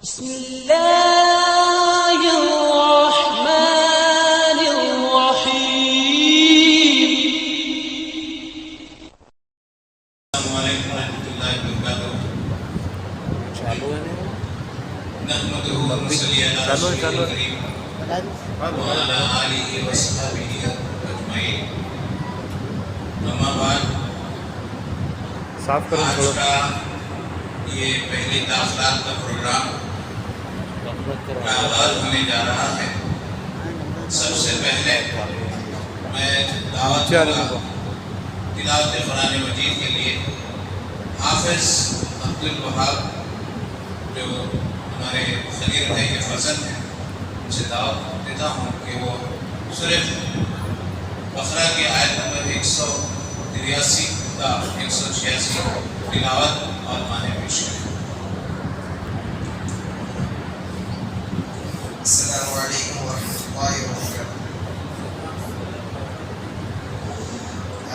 بسم الله الرحمن الرحيم. السلام علیکم ورحمۃ اللہ وبرکاتہ. نحمدہ ونصلی علی رسولہ الکریم وعلی آلہ وصحبہ اجمعین. اما بعد، آج کا یہ پہلی داخلات کا پروگرام کا آغاز ہونے جا رہا ہے. سب سے پہلے میں دعوت دوں گا تلاوت قرآن مجید کے لیے حافظ عبدالوہاب جو ہمارے خلیل بھائی کے فرزند ہیں، ان سے دعوت دیتا ہوں کہ وہ سورہ بقرہ کی آیت نمبر 183 تا 186 تلاوت اور معنی پیش کریں. السلام علیکم ورحمۃ اللہ وبرکاتہ.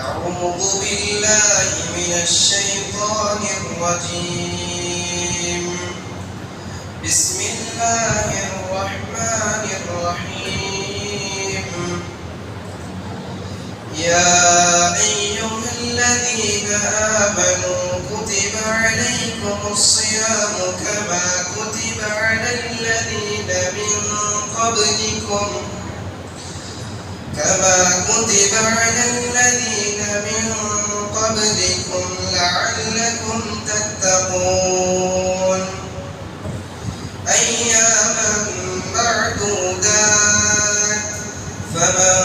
اعوذ باللہ من الشیطان الرجیم. بسم اللہ الرحمن الرحیم. یا ایہا الذین آمنوا كتب عليكم الصيام كما كتب على الذين من قبلكم لعلكم تتقون. أياما معدودات، فمن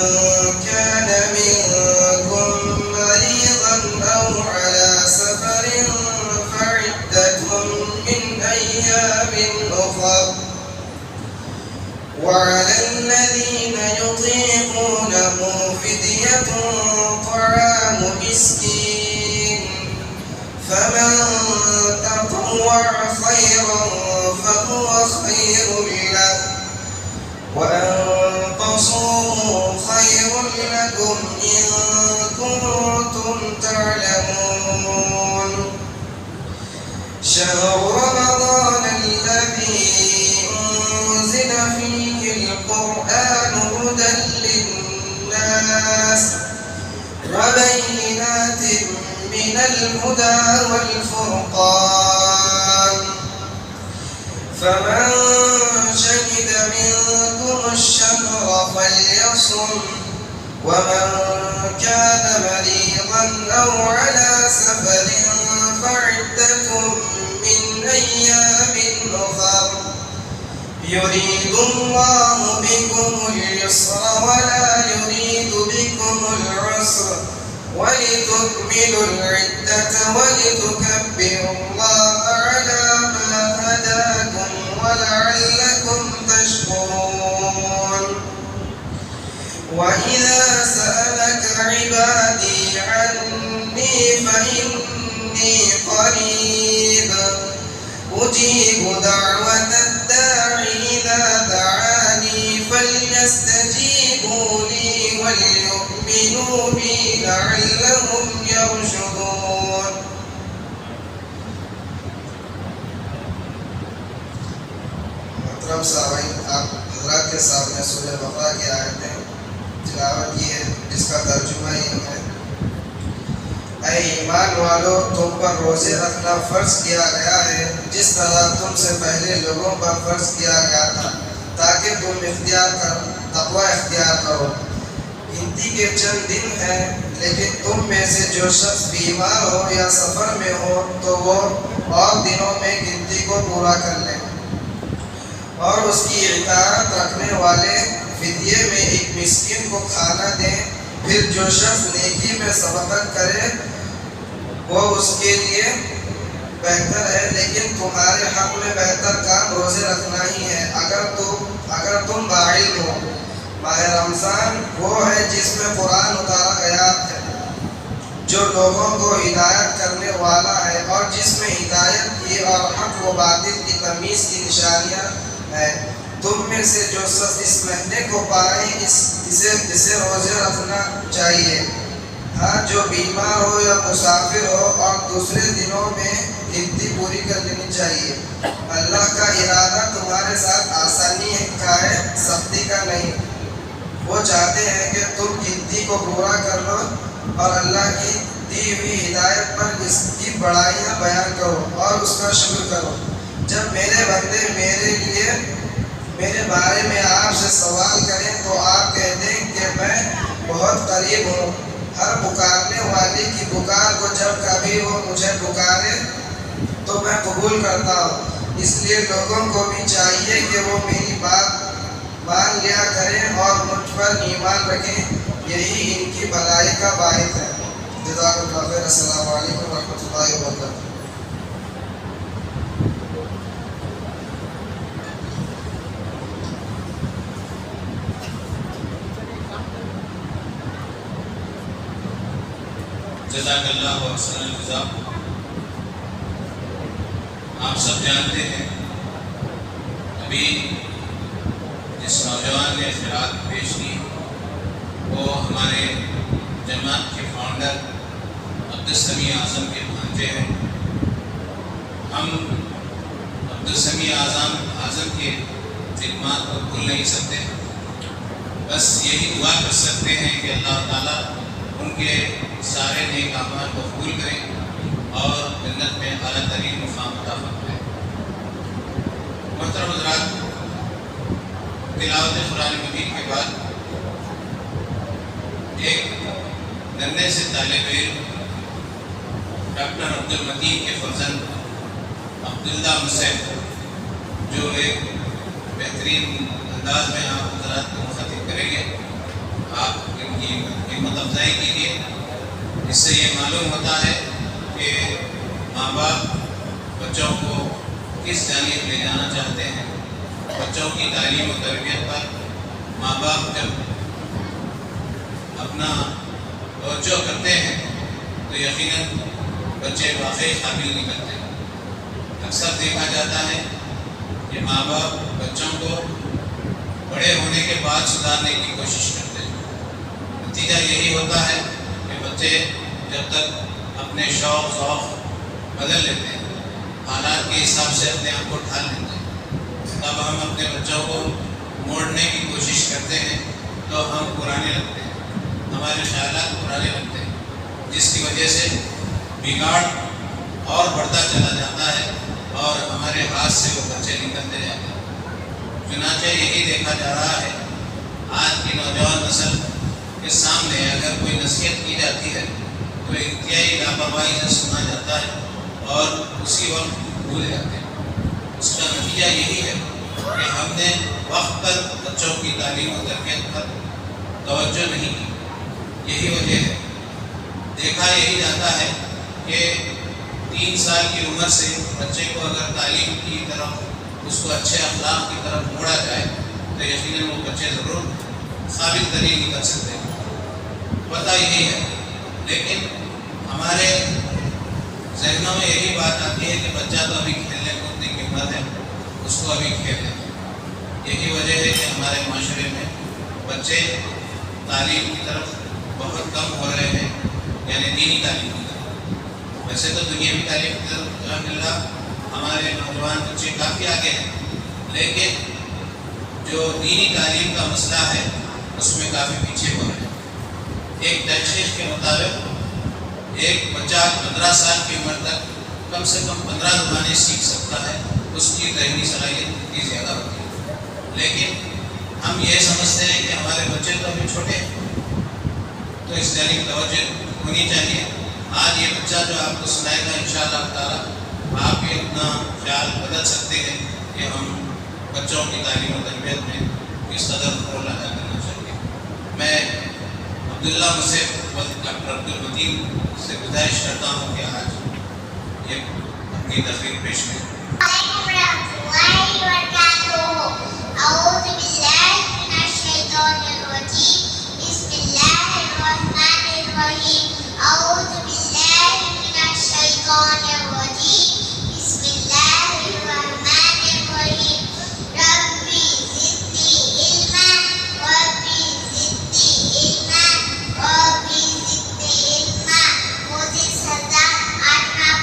كان منكم مريضا أو على سفر فعدة من أيام أخر. وعلى الذين يطيقونه فدية طعام مسكين، فمن تطوع خيرا فهو خير له، وأن تصوموا خير لكم إن كنتم تعلمون. شهر رمضان الذي أنزل فيه القرآن هدى للناس وبينات من الهدى والفرقان، فمن شهد منكم الشهر فليصم، ومن كان مريضا أو على سفر فعدة من أيام أخر. يريد الله بكم اليسر ولا يريد بكم العسر، ولتكملوا العدة ولتكبروا الله على ما هداكم ولعلكم تشكرون. وإذا سألك عبادي عني فإني قريب أجيب دعوة الداع إذا دعاني فليستجيبوا لي وليؤمنوا بي لعلهم يرشدون. محترم سامعین، آپ حضرات کے سامنے سورہ بقرہ کی آیتیں تلاوت کی ہے، جس کا ترجمہ یہ ہے: اے ایمان والو، تم پر روزے رکھنا فرض کیا گیا ہے جس طرح تم سے پہلے لوگوں پر فرض کیا گیا تھا، تاکہ تم تقوی اختیار کرو. گنتی کے چند دن ہیں، لیکن تم میں سے جو شخص بیمار ہو یا سفر میں ہو تو وہ اور دنوں میں گنتی کو پورا کر لے، اور اس کی اطاعت رکھنے والے فدیے میں ایک مسکین کو کھانا دیں. پھر جو شخص نیکی میں سبقت کرے وہ اس کے لیے بہتر ہے، لیکن تمہارے حق میں بہتر کام روزے رکھنا ہی ہے اگر تم باعلم ہو. ماہ رمضان وہ ہے جس میں قرآن اتارا گیا ہے، جو لوگوں کو ہدایت کرنے والا ہے، اور جس میں ہدایت کی اور حق و باطل کی تمیز کی نشانیاں ہیں. تم میں سے جو شخص اس مہینے کو پائے اسے روزے رکھنا چاہیے. ہاں، جو بیمار ہو یا مسافر ہو اور دوسرے دنوں میں گنتی پوری کر لینی چاہیے. اللہ کا ارادہ تمہارے ساتھ آسانی کا ہے، سختی کا نہیں۔ وہ چاہتے ہیں کہ تم گنتی کو پورا کر لو اور اللہ کی دی ہوئی ہدایت پر اس کی بڑائیاں بیان کرو اور اس کا شکر کرو۔ جب میرے بندے میرے بارے میں آپ سے سوال کریں تو آپ کہہ دیں کہ میں بہت قریب ہوں، ہر پکارنے والے کی پکار کو جب کبھی وہ مجھے پکارے تو میں قبول کرتا ہوں۔ اس لیے لوگوں کو بھی چاہیے کہ وہ میری بات مان لیا کریں اور مجھ پر ایمان رکھیں، یہی ان کی بھلائی کا باعث ہے۔ جزاک اللہ خیر۔ السلام علیکم ورحمۃ اللہ وبرکاتہ۔ جزاک اللہ و احسن الجزا۔ آپ سب جانتے ہیں ابھی جس نوجوان نے خیرات پیش کی وہ ہمارے جماعت کے فاؤنڈر عبدالسمیع اعظم کے بھانجے ہیں۔ ہم عبدالسمیع اعظم کے خدمات کو بھول نہیں سکتے، بس یہی دعا کر سکتے ہیں کہ اللہ تعالیٰ ان کے سارے نیک اعمال کو قبول کریں اور جنت میں اعلیٰ ترین مقام عطا فرمائیں۔ محترم حضرات، تلاوت قرآن مجید کے بعد ایک ننھے سے طالب علم ڈاکٹر عبدالمتین کے فرزند عبداللہ مصعب جو ایک بہترین انداز میں آپ حضرات کو مخاطب کریں گے، آپ ان کی ہمت افزائی کیجیے۔ اس سے یہ معلوم ہوتا ہے کہ ماں باپ بچوں کو کس جانب لے جانا چاہتے ہیں۔ بچوں کی تعلیم و تربیت پر ماں باپ جب اپنا توجہ کرتے ہیں تو یقیناً بچے واقعی قابل نکلتے ہیں۔ اکثر دیکھا جاتا ہے کہ ماں باپ بچوں کو بڑے ہونے کے بعد سدھارنے کی کوشش کرتے ہیں۔ نتیجہ یہی ہوتا ہے کہ بچے جب تک اپنے شوق ذوق بدل لیتے ہیں، حالات کے حساب سے اپنے آپ کو ڈھال لیتے ہیں، تب ہم اپنے بچوں کو موڑنے کی کوشش کرتے ہیں تو ہم پرانے لگتے ہیں، ہمارے خیالات پرانے لگتے ہیں، جس کی وجہ سے بگاڑ اور بڑھتا چلا جاتا ہے اور ہمارے ہاتھ سے وہ بچے نکلتے جاتے ہیں۔ چنانچہ یہی دیکھا جا رہا ہے آج کی نوجوان نسل کے سامنے اگر کوئی نصیحت کی جاتی ہے تو انتہائی لاپرواہی سے سنا جاتا ہے اور اسی وقت بھول جاتے ہیں۔ اس کا نتیجہ یہی ہے کہ ہم نے وقت پر بچوں کی تعلیم و تربیت پر توجہ نہیں کی۔ یہی وجہ ہے، دیکھا یہی جاتا ہے کہ 3 سال کی عمر سے بچے کو اگر تعلیم کی طرف، اس کو اچھے اخلاق کی طرف موڑا جائے تو یقیناً وہ بچے ضرور قابل ترین نکل سکتے ہیں۔ پتہ یہی ہے، لیکن ہمارے ذہنوں میں یہی بات آتی ہے کہ بچہ تو ابھی کھیلنے کودنے کی عمر ہے، اس کو ابھی کھیلنے۔ یہی وجہ ہے کہ ہمارے معاشرے میں بچے تعلیم کی طرف بہت کم ہو رہے ہیں، یعنی دینی تعلیم کی طرف۔ ویسے تو دنیاوی تعلیم کی طرف الحمدللہ ہمارے نوجوان بچے کافی آگے ہیں، لیکن جو دینی تعلیم کا مسئلہ ہے اس میں کافی پیچھے ہو رہے ہیں۔ ایک تحقیق کے مطابق ایک بچہ 15 سال کی عمر تک کم سے کم 15 زبانیں سیکھ سکتا ہے، اس کی ذہنی صلاحیت اتنی زیادہ ہوتی ہے۔ لیکن ہم یہ سمجھتے ہیں کہ ہمارے بچے تو ابھی چھوٹے ہیں، تو اس جانب توجہ ہونی چاہیے۔ آج یہ بچہ جو آپ کو سنائے گا انشاءاللہ تعالیٰ آپ بھی اپنا خیال بدل سکتے ہیں کہ ہم بچوں کی تعلیم و تربیت میں کس قدر رول ادا کرنا چاہیے۔ میں عبداللہ مصعب و ڈاکٹر عبدالمتین سے گزارش کرتا ہوں کہ آج یہ اپنی تقریر پیش کریں۔ آج میں آپ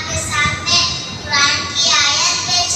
کے سامنے قرآن کی آیت پیش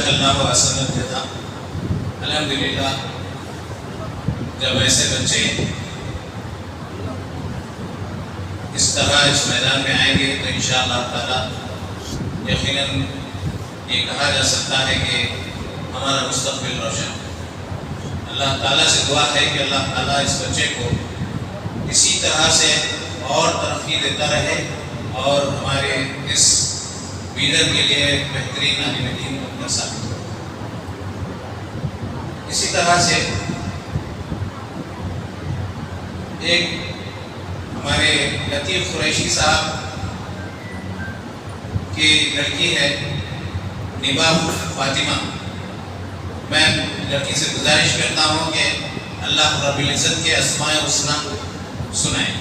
جزاک اللہ احسن الجزاء۔ الحمدللہ جب ایسے بچے اس طرح اس میدان میں آئیں گے تو انشاءاللہ تعالی یقیناً یہ کہا جا سکتا ہے کہ ہمارا مستقبل روشن ہے۔ اللہ تعالیٰ سے دعا ہے کہ اللہ تعالیٰ اس بچے کو اسی طرح سے اور ترقی دیتا رہے اور ہمارے اس لیڈر کے لیے بہترین عالم دین کا ثابت ہو۔ اسی طرح سے ایک ہمارے لطیف قریشی صاحب کی لڑکی ہے نبا فاطمہ، میں لڑکی سے گزارش کرتا ہوں کہ اللہ رب العزت کے اسماء الحسنی سنائیں۔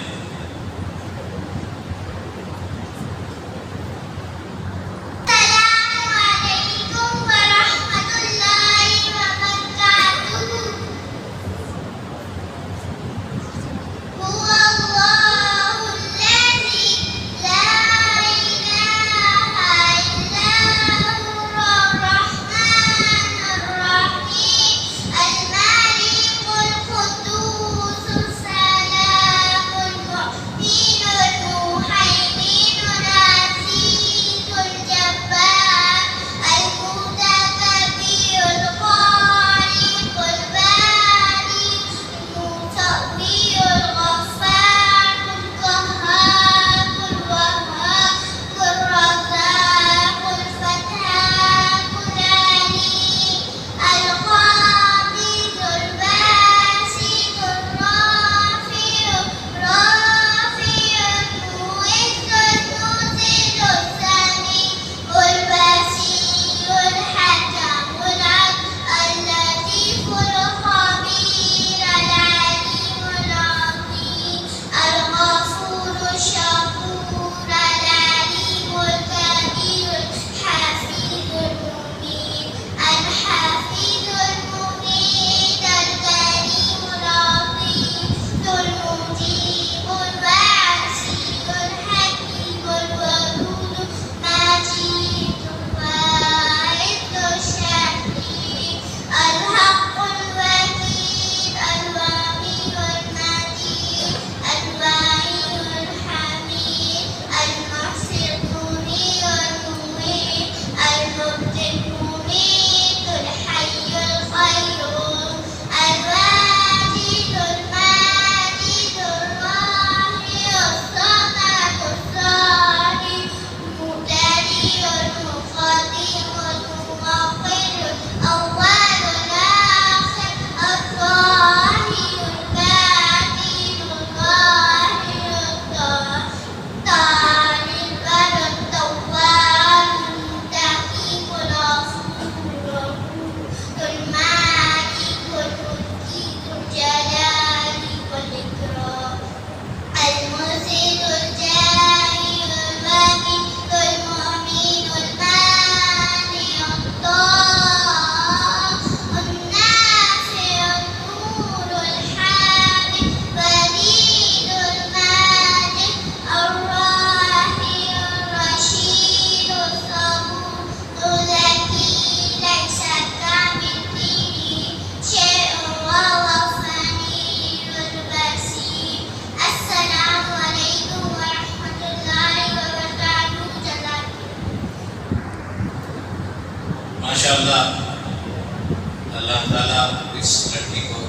اللہ تعالیٰ اس لڑکی کو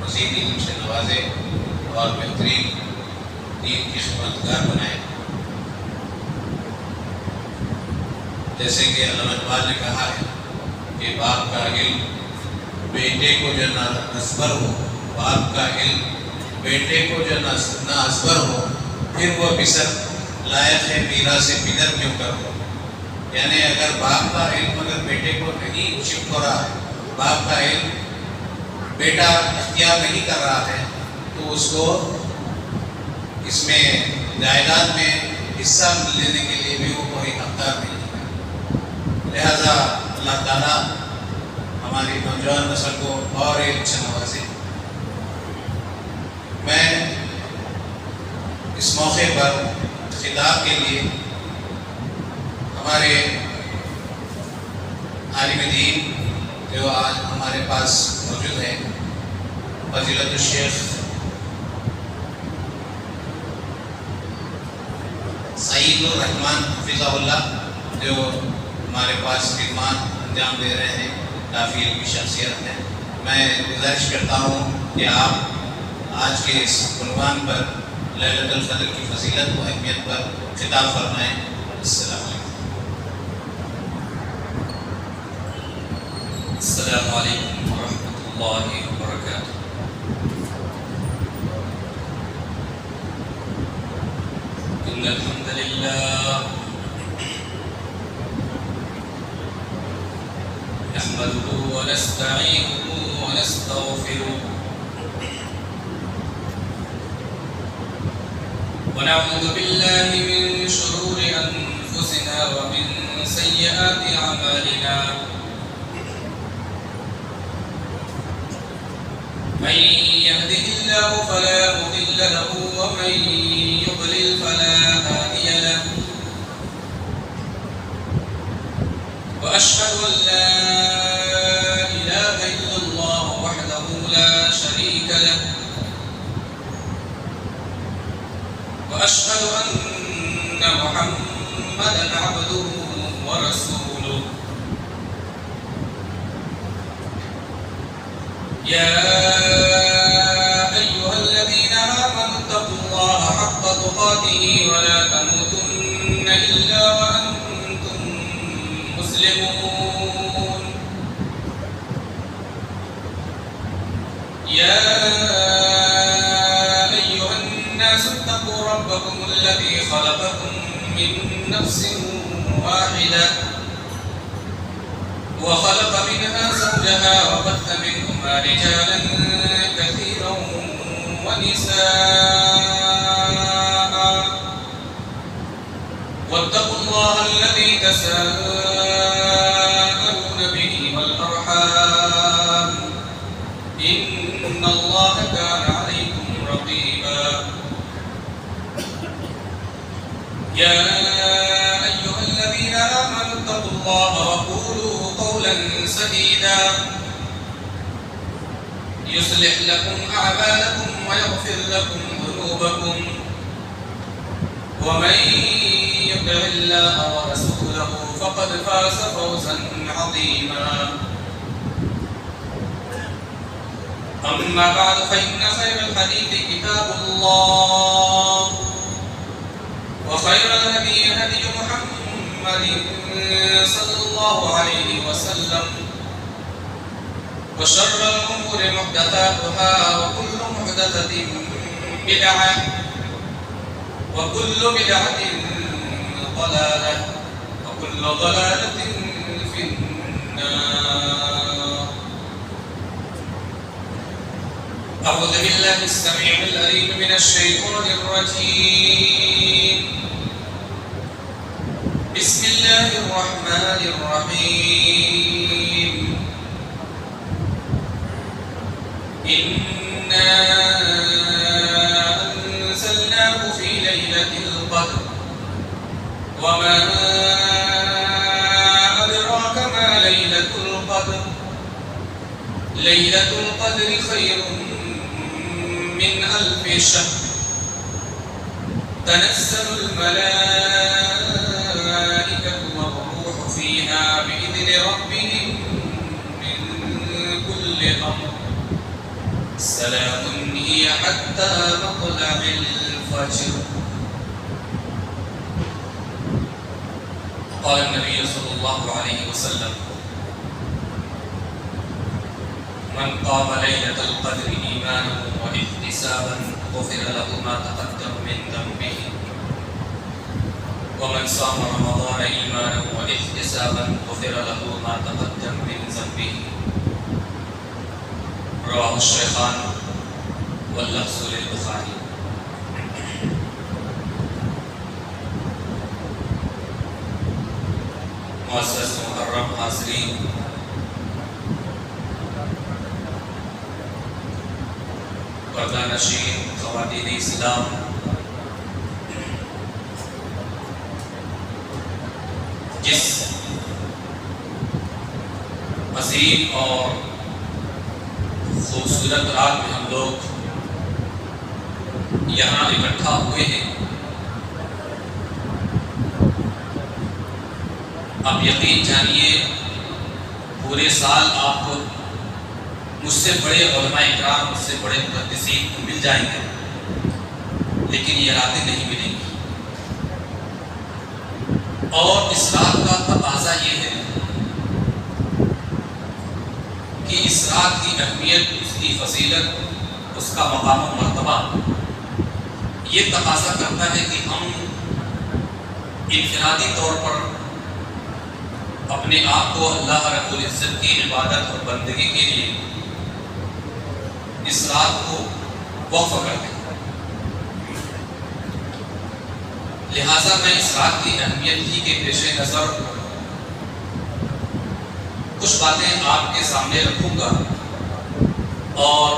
مزید علم سے نوازے اور بہترین دین کی خدمتگار بنائے۔ جیسے کہ علامہ اقبال نے کہا ہے کہ باپ کا علم بیٹے کو جو نہ ازبر ہو، باپ کا علم بیٹے کو جو نہ ازبر ہو، پھر وہ بسر لائق ہے میرا سے پدر کیوں کر ہو۔ یعنی اگر باپ کا علم اگر بیٹے کو نہیں شفٹ ہو رہا ہے، باپ کا علم بیٹا اختیار نہیں کر رہا ہے، تو اس کو اس میں جائیداد میں حصہ لینے کے لیے بھی وہ کوئی حقدار نہیں ہے۔ لہذا اللہ تعالیٰ ہماری نوجوان نسل کو اور ایک اچھا نوازے۔ میں اس موقع پر خطاب کے لیے ہمارے عالم دین جو آج ہمارے پاس موجود ہے، فضیلت الشیخ سعید الرحمن حفظہ اللہ، جو ہمارے پاس خدمات انجام دے رہے ہیں، کافی علمی شخصیت ہے۔ میں گزارش کرتا ہوں کہ آپ آج کے اس عنوان پر لیلۃ القدر کی فضیلت و اہمیت پر خطاب فرمائیں۔ السلام علیکم۔ السلام علیکم ورحمۃ اللہ وبرکاتہ۔ ان الحمد للہ نحمده ونستعینه ونستغفره ونعوذ بالله من شرور انفسنا ومن سیئات اعمالنا، من يهده الله فلا مضل له ومن يضلل فلا هادي له، وأشهد أن لا إله إلا الله وحده لا شريك له، وأشهد أن محمدا عبده ورسوله. يا أيها الذين آمنوا اتقوا الله حق تقاته ولا تموتن إلا وأنتم مسلمون. يا أيها الناس اتقوا ربكم الذي خلقكم من نفس واحدة وخلق منها زوجها وبث منهما رجالا كثيرا ونساء، واتقوا الله الذي تساءلون به والأرحام إن الله كان عليكم رقيبا. يا أيها الذين آمنوا اتقوا الله وقولوا قولا سديدا يصلح لكم أعمالكم ويغفر لكم ذنوبكم، ومن يطع الله ورسوله فقد فاز فوزا عظيما. أما بعد، فإن خير الحديث كتاب الله، وخير الهدي هدي محمد صلى الله عليه وسلم، وشر الأمور محدثاتها، وكل محدثة بدعة، وكل بدعة ضلالة، وكل ضلالة في النار. أعوذ بالله السميع العليم من الشيطان الرجيم. بسم الله الرحمن الرحيم. إنا أنزلناه في ليلة القدر، وما أدراك ما ليلة القدر. ليلة القدر خير من 1000 شهر. تنزل الملائكة والروح فيها بإذن ربهم من كل أمر. سلام هي حتى مطلع الفجر. قال النبي صلى الله عليه وسلم: من قام ليلة القدر إيمانا واحتسابا غفر له ما تقدم من ذنبه، ومن صام رمضان إيمانا واحتسابا غفر له ما تقدم من ذنبه. رواه الشيخان واللفظ للبخاري. معزز محرم حاضرین، پردہ نشین خواتین اسلام، جس عظیم اور خوبصورت رات میں ہم لوگ یہاں اکٹھا ہوئے ہیں۔ اب یقین جانیے پورے سال آپ کو مجھ سے بڑے علماء اکرام، مجھ سے بڑے محدثین مل جائیں گے، لیکن یہ راتیں نہیں ملیں گی۔ اور اس رات کا تقاضا یہ ہے کہ اس رات کی اہمیت، اس کی فضیلت، اس کا مقام و مرتبہ یہ تقاضا کرتا ہے کہ ہم انفرادی طور پر اپنے آپ کو اللہ رب العزت کی عبادت اور بندگی کے لیے اس رات کو وقف کر دیں۔ لہٰذا میں اس رات کی اہمیت ہی کے پیش نظر کچھ باتیں آپ کے سامنے رکھوں گا اور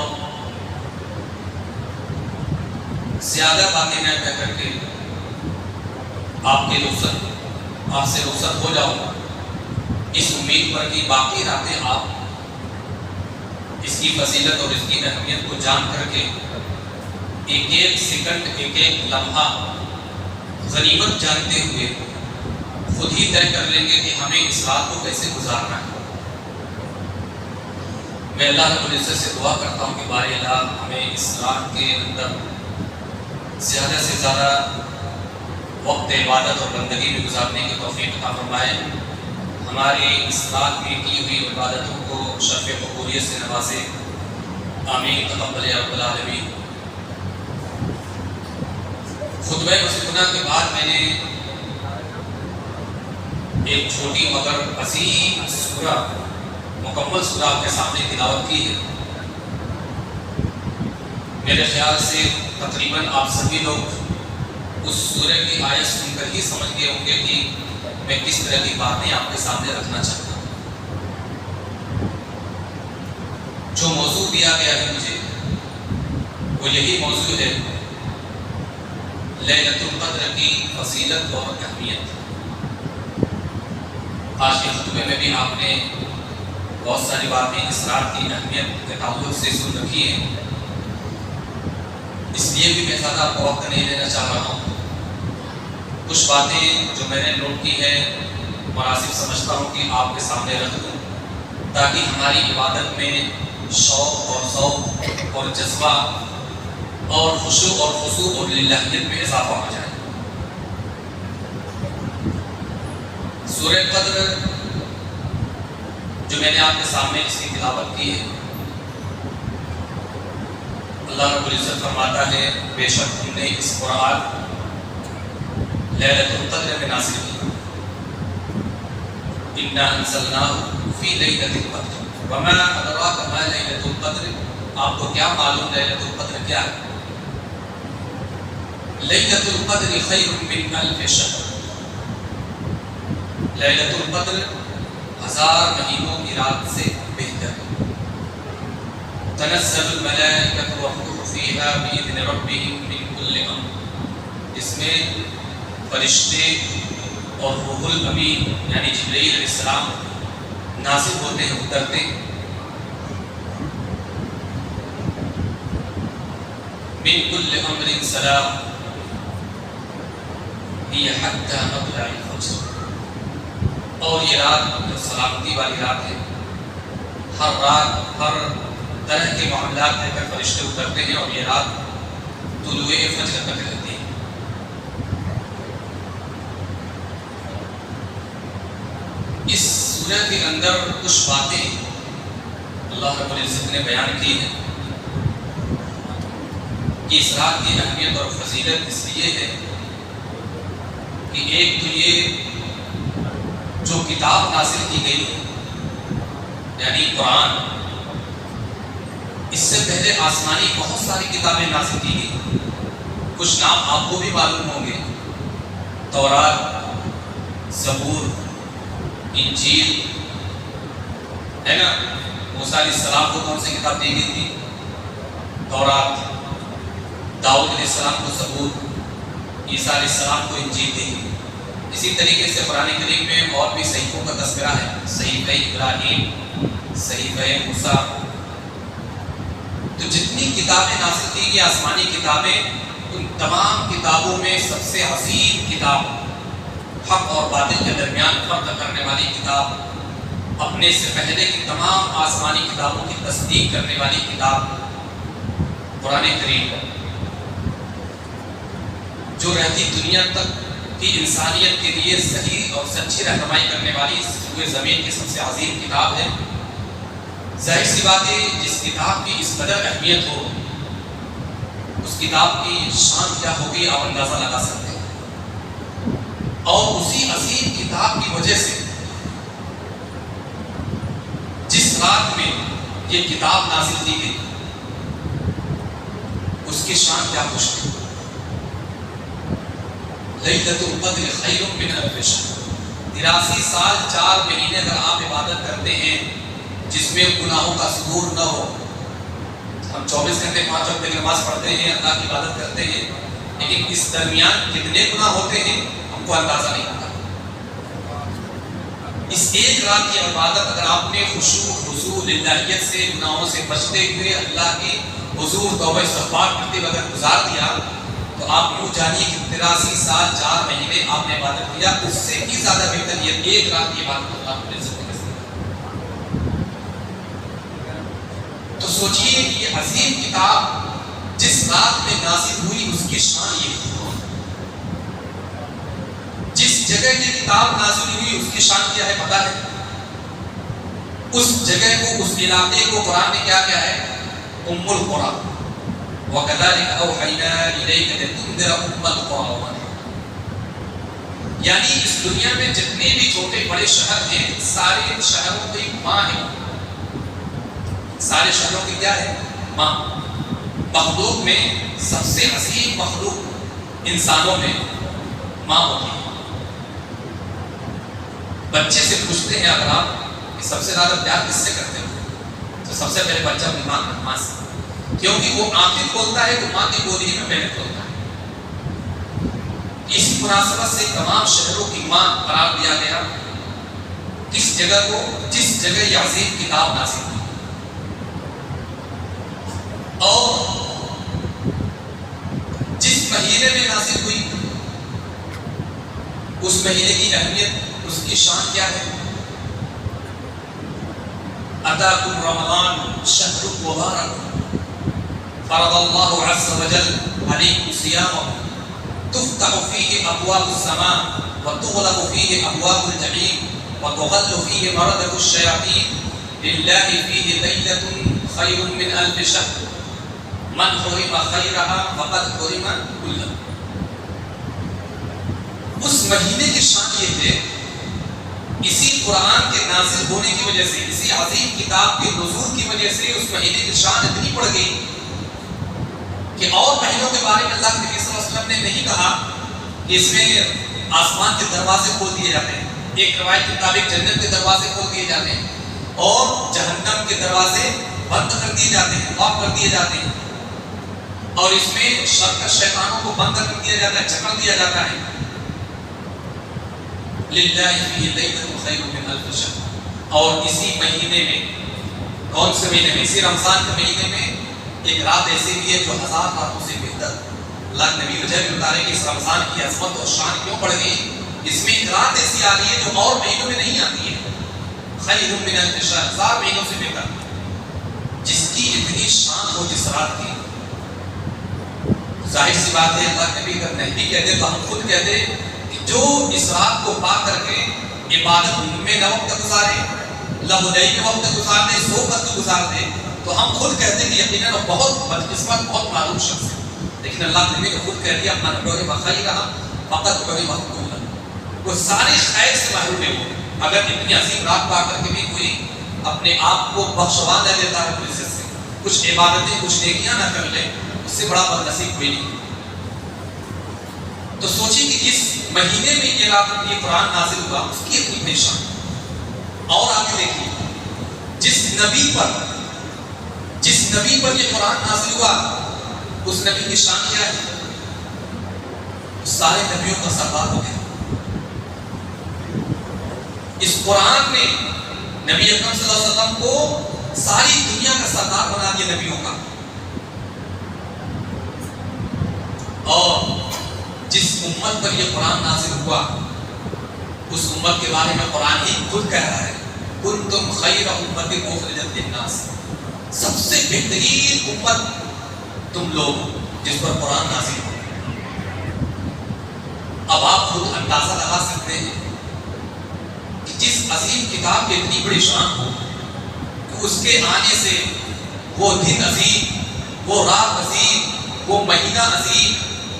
زیادہ باتیں نہ کہہ کر کے آپ سے رخصت ہو جاؤں گا، اس امید پر کہ باقی راتیں آپ اس کی فضیلت اور اس کی اہمیت کو جان کر کے ایک ایک سیکنڈ، ایک ایک لمحہ غنیمت جانتے ہوئے خود ہی طے کر لیں گے کہ ہمیں اس رات کو کیسے گزارنا ہے۔ میں اللہ رب العزت سے دعا کرتا ہوں کہ بارے اللہ ہمیں اس رات کے اندر زیادہ سے زیادہ وقت عبادت اور بندگی میں گزارنے کی توفیق عطا فرمائے، ہماری اس رات میں کی ہوئی عبادتوں کو شرف قبولیت سے نوازے، آمین تقبل یا رب العالمین۔ خطبہ مسکونہ کے بعد میں نے ایک چھوٹی مگر عظیم سورہ، مکمل سورہ آپ کے سامنے تلاوت کی ہے۔ میرے خیال سے تقریباً آپ سبھی لوگ اس سورہ کی آیت سن کر ہی سمجھ گئے ہوں گے کہ میں کس طرح کی باتیں آپ کے سامنے رکھنا چاہتا ہوں۔ جو موضوع دیا گیا ہے مجھے وہ یہی موضوع ہے، لیلۃ القدر کی فضیلت اور اہمیت۔ آج کے خطبے میں بھی آپ نے بہت ساری باتیں اس رات کی اہمیت کے تعلق سے سن رکھی ہیں، اس لیے بھی میں زیادہ وقت نہیں لینا چاہ رہا ہوں۔ کچھ باتیں جو میں نے نوٹ کی ہیں مناسب سمجھتا ہوں کہ آپ کے سامنے رکھ دوں، تاکہ ہماری عبادت میں شوق اور ذوق اور جذبہ اور خشوع اور خضوع اور للہیت میں اضافہ ہو جائے۔ سورہ قدر جو میں نے آپ کے سامنے اس کی تلاوت کی ہے، اللہ رب العزت فرماتا ہے بے شک ہم نے اس قرآن لیلۃ القدر میں نازل کیا، انا انزلناہ فی لیلۃ القدر وما ادراک ما لیلۃ القدر۔ آپ کو کیا معلوم لیلۃ القدر کیا ہے؟ لیلۃ القدر خیر من الف شہر، لیلۃ القدر 1000 مہینوں کی رات سے بہتر ہے۔ تنزل الملائکۃ والروح فیہا بإذن ربہم من کل امر، اس میں فرشتے اور روح الامین یعنی جبرائیل علیہ السلام نازل ہوتے ہیں، اترتے ہیں۔ من کل امر سلام ہی حتی مطلع الفجر، اور یہ رات جو سلامتی والی رات ہے، ہر رات ہر طرح کے معاملات لے کر فرشتے اترتے ہیں، اور یہ رات طلوع فجر تک رہتی ہے۔ اس سورہ کے اندر کچھ باتیں اللہ رب العزت نے بیان کی ہیں کہ اس رات کی اہمیت اور فضیلت اس لیے ہے کہ ایک تو یہ جو کتاب نازل کی گئی یعنی قرآن، اس سے پہلے آسمانی بہت ساری کتابیں نازل کی گئی، کچھ نام آپ کو بھی معلوم ہوں گے، تورات، زبور، انجیل، ہے نا۔ موسیٰ علیہ السلام کو کون سی کتاب دی گئی تھی؟ تورات۔ داؤد علیہ السلام کو زبور، عیسیٰ علیہ السلام کو انجیل دی گئی۔ اسی طریقے سے قرآن کریم میں اور بھی صحیفوں کا تذکرہ ہے، صحیفہ ابراہیم، صحیفہ موسیٰ، تو جتنی کتابیں نازل کی گئی آسمانی کتابیں، ان تمام کتابوں میں سب سے عظیم کتاب، حق اور باطل کے درمیان فرق کرنے والی کتاب، اپنے سے پہلے کی تمام آسمانی کتابوں کی تصدیق کرنے والی کتاب قرآن کریم، جو رہتی دنیا تک کی انسانیت کے لیے صحیح اور سچی رہنمائی کرنے والی روئے زمین کی سب سے عظیم کتاب ہے۔ ظاہر سی بات ہے، جس کتاب کی اس قدر اہمیت ہو، اس کتاب کی شان کیا ہوگی آپ اندازہ لگا سکتے ہیں۔ اور اسی عظیم کتاب کی وجہ سے جس رات میں یہ کتاب نازل کی گئی، اس کی شان کیا خوش ہے۔ لیلۃ القدر خیر من الف شہر، 83 سال 4 مہینے اگر آپ عبادت کرتے ہیں جس میں گناہوں کا صدور نہ ہو، ہم 24 گھنٹے 5 وقت کی نماز پڑھتے ہیں، اللہ کی عبادت کرتے ہیں، لیکن اس درمیان کتنے گناہ ہوتے ہیں ہم کو اندازہ نہیں ہوتا۔ اس ایک رات کی عبادت اگر آپ نے خشوع خضوع للہیت سے گناہوں سے بچتے ہوئے اللہ کی حضور توبہ استغفار کرتے ہوئے اگر گزار دیا، تو آپ یوں جانیے کہ 83 سال 4 مہینے آپ نے عبادت کیا، اس سے بھی زیادہ بہتر یہ ایک رات کی عبادت اللہ کو عزت دے سکتا۔ تو سوچئے یہ عظیم کتاب جس رات میں نازل ہوئی، اس کی شان یہ ہے۔ جس جگہ یہ کتاب نازل ہوئی اس کی شان کیا ہے پتہ ہے؟ اس جگہ کو، اس علاقے کو قرآن نے کیا کیا ہے؟ ام القرى، وَكَذَلِكَ أَوْحَيْنَا إِلَيْكَ لِتُنذِرَ أُمَّ الْقُرَى وَمَنْ حَوْلَهَا۔ یعنی اس دنیا میں جتنے بھی چھوٹے بڑے شہر ہیں، سارے شہروں کی ماں ہے۔ سارے شہروں کی کیا ہے؟ ماں۔ مخلوق میں سب سے عظیم مخلوق انسانوں میں ماں ہوتی ہے۔ بچے سے پوچھتے ہیں اگر آپ کہ سب سے زیادہ پیار کس سے کرتے ہو، تو سب سے پہلے بچہ اپنی ماں سے، کیونکہ وہ آنکھیں کھولتا ہے تو ماں کی گودی میں پہلے کھولتا ہے۔ اسی مناسبت سے تمام شہروں کی ماں قرار دیا گیا کس جگہ کو، جس جگہ یہ عظیم کتاب نازل ہوئی۔ اور جس مہینے میں نازل ہوئی، اس مہینے کی اہمیت، اس کی شان کیا ہے؟ اتاکم رمضان شہر مبارک فرض اللہ عز وجل علیکم صیامہ تفتح فیہ ابواب السماء وتغلق فیہ ابواب الجحیم وتغل فیہ مردۃ الشیاطین للہ فیہ لیلۃ خیر من الف شہر من حرم خیرہا فقد حرم کلہ۔ اس مہینے کی شان یہ ہے، اسی قرآن کے نازل ہونے کی وجہ سے، اسی عظیم کتاب کے نزول کی وجہ سے اس مہینے کی شان اتنی بڑھ گئی کہ اور مہینوں کے بارے میں اللہ کے نبی صلی اللہ علیہ وسلم نے نہیں کہا کہ اس میں آسمان کے دروازے کھول دیے جاتے ہیں، ایک روایت کے مطابق جنت کے دروازے کھول دیے جاتے ہیں اور جہنم کے دروازے بند کر دیے جاتے ہیں، لاک کر دیے جاتے ہیں، اور اس میں شر شیطانوں کو بند کر دیا جاتا ہے، جکڑ دیا جاتا ہے۔ للہ فیہ لیلۃ خیر من الف شہر، اور اسی مہینے میں، کون سے مہینے میں؟ اسی رمضان کے مہینے میں ایک رات ایسی بھی ہے جو 1000 راتوں سے بہتر۔ اللہ کے نبی وجہ بھی بتا رہے کہ اس رمضان کی عظمت اور شان کیوں بڑھ گئی، اس میں ایک رات ایسی آ رہی ہے جو اور مہینوں میں نہیں آتی ہے، خیر من الف شہر، 1000 مہینوں سے بہتر، جس کی اتنی شان ہو جس رات کی۔ ظاہر سی بات ہے اللہ کے نبی اگر نہیں بھی کہتے تو ہم خود کہتے کہ جو اس رات کو پا کر کے عبادت میں نہ وقت گزارے، لہدائی میں وقت گزار دے، سو وقت گزار دے، تو ہم خود کہتے ہیں کہ یقیناً وہ بہت بدقسمت، بہت معروف شخص ہے، لیکن اللہ کے نبی نے خود کہہ دیا من حرم خیرہا فقد حرم کلہ، وہ سارے خیر سے محروم ہے۔ وہ اگر اتنی عظیم رات پا کر کے بھی کوئی اپنے آپ کو بخشوا نہ دیتا ہے عزت سے، کچھ عبادتیں، کچھ نیکیاں نہ کر لے، اس سے بڑا بدنصیب کوئی نہیں۔ تو سوچیں کہ اس مہینے میں یہ رات یہ قرآن نازل ہوا، اس کی اتنی بڑی شان۔ اور آگے دیکھیے، جس نبی پر یہ قرآن نازل ہوا، اس نبی کی شان کیا ہے؟ سارے نبیوں کا سردار ہو گیا۔ اس قرآن نے نبی اکرم صلی اللہ علیہ وسلم کو ساری دنیا کا سردار بنا دیا نبیوں کا. اور جس امت پر یہ قرآن نازل ہوا اس امت کے بارے میں قرآن ہی خود کہہ رہا ہے کنتم خیر امت اخرجت للناس، سب سے بہترین امت تم لوگ جس پر قرآن نازل ہوا. اب آپ خود اندازہ لگا سکتے ہیں کہ جس عظیم کتاب کی اتنی بڑی شان ہو کہ اس کے آنے سے وہ دن عظیم، وہ رات عظیم، وہ مہینہ عظیم،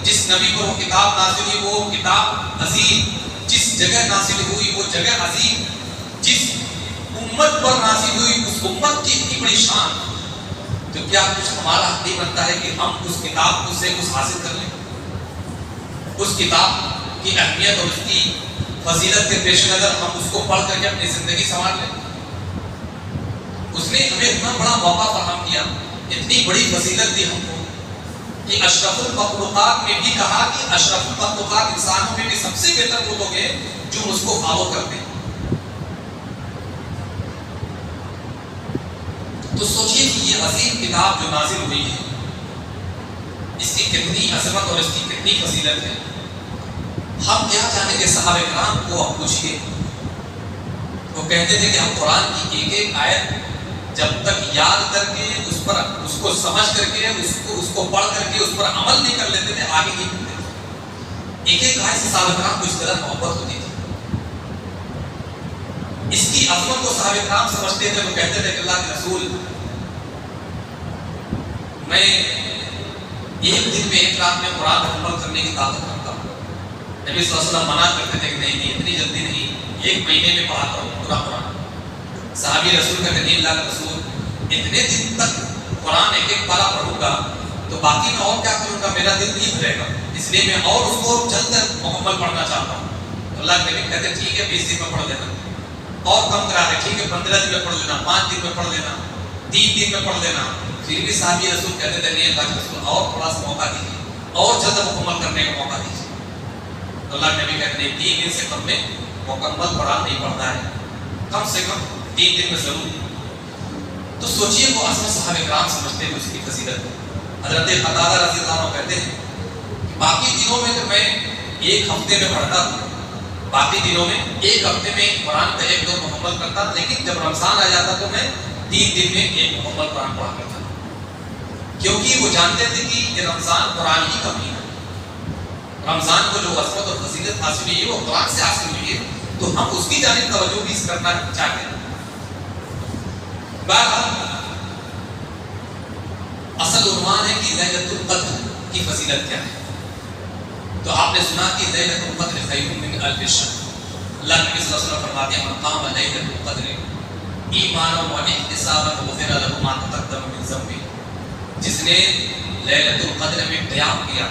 جس نبی پر وہ کتاب نازل ہوئی وہ کتاب عظیم، جس جگہ نازل ہوئی وہ جگہ عظیم، جس امت پر نازل ہوئی اس امت کی اتنی بڑی شان، تو کیا کچھ ہمارا حق نہیں بنتا ہے کہ ہم اس کتاب سے کچھ حاصل کر لیں؟ اس کتاب کی اہمیت اور اس کی فضیلت کے پیش نظر ہم اس کو پڑھ کر کے اپنی زندگی سنوار لیں. اس نے ہمیں اتنا بڑا موقع فراہم کیا، اتنی بڑی فضیلت دی ہم کو کہ اشرف المخلوقات میں بھی کہا کہ اشرف المخلوقات انسانوں میں بھی سب سے بہتر وہ لوگ ہیں جو اس کو فالو کرتے ہیں. تو سوچئے کہ یہ عظیم کتاب جو نازل ہوئی ہے اس کی کتنی عظمت اور اس کی کتنی فضیلت ہے. ہم کیا جانیں کہ صحابہ کرام کو آپ پوچھئے، وہ کہتے تھے کہ ہم قرآن کی ایک ایک آیت جب تک یاد کر کے اس کو سمجھ کر کے اس کو پڑھ کر کے اس پر عمل نہیں کر لیتے تھے آگے نہیں بڑھتے تھے. ایک ایک آیت سے صحابہ کرام کو اس طرح محبت ہوتی تھی، اس کی عظمت کو صحابہ کرام سمجھتے تھے. وہ کہتے تھے کہ اللہ کے رسول میں ایک دن میں ایک رات میں قرآن پر عمل کرنے کی طاقت رکھتا ہوں. نبی صلی اللہ علیہ وسلم منع کرتے تھے کہ نہیں اتنی جلدی نہیں، ایک مہینے میں پڑھا کرو پورا قرآن. صحابی رسول کہتے ہیں اللہ کے رسول اتنے دن تک قرآن ایک ایک پارہ پڑھوں گا تو باقی میں اور کیا کروں گا، میرا دل نہیں بھرے گا، اس لیے میں اور اس کو جلد مکمل پڑھنا چاہتا ہوں. اللہ کے نبی کہتے ہیں ٹھیک ہے 20 دن میں پڑھ لینا، اور کم کرا دے ٹھیک ہے 15 دن میں پڑھ لینا، 5 دن میں پڑھ لینا، 3 دن میں پڑھ لینا. پھر بھی صحابی رسول کہتے تھے نہیں اللہ کے رسول اور تھوڑا سا موقع دیجیے، اور جلد مکمل کرنے کا موقع دیجیے. تو اللہ کے نبی کہتے ہیں 3 دن سے کم میں مکمل قرآن نہیں پڑھنا ہے، کم سے کم 3 دن میں ضرور. تو سوچئے وہ عظمت صحابہ کرام سمجھتے ہیں اس کی فضیلت. حضرت قتادہ رضی اللہ عنہ کہتے ہیں کہ باقی دنوں میں تو میں ایک ہفتے میں پڑھتا تھا، باقی دنوں میں ایک ہفتے میں قرآن کا 1-2 مکمل کرتا، لیکن جب رمضان آ جاتا تو میں 3 دن میں ایک مکمل قرآن پڑھا کرتا، کیونکہ وہ جانتے تھے کہ یہ رمضان قرآن ہی کا مہینہ ہے. رمضان کو جو عظمت اور فضیلت حاصل ہوئی ہے وہ قرآن سے حاصل ہوئی ہے، تو ہم اس کی جانب توجہ بھی کرنا چاہتے ہیں. بہرحال اصل عنوان ہے کہ لیلۃ القدر کی فضیلت کیا ہے. تو آپ نے سنا کہ لیلۃ القدر خیر من الف شہر. اللہ نبی صلی اللہ علیہ وسلم فرماتے ہیں من قام لیلۃ القدر ایمانا و احتسابا غفر له ما تقدم من ذنبه. جس نے لیلۃ القدر میں قیام کیا،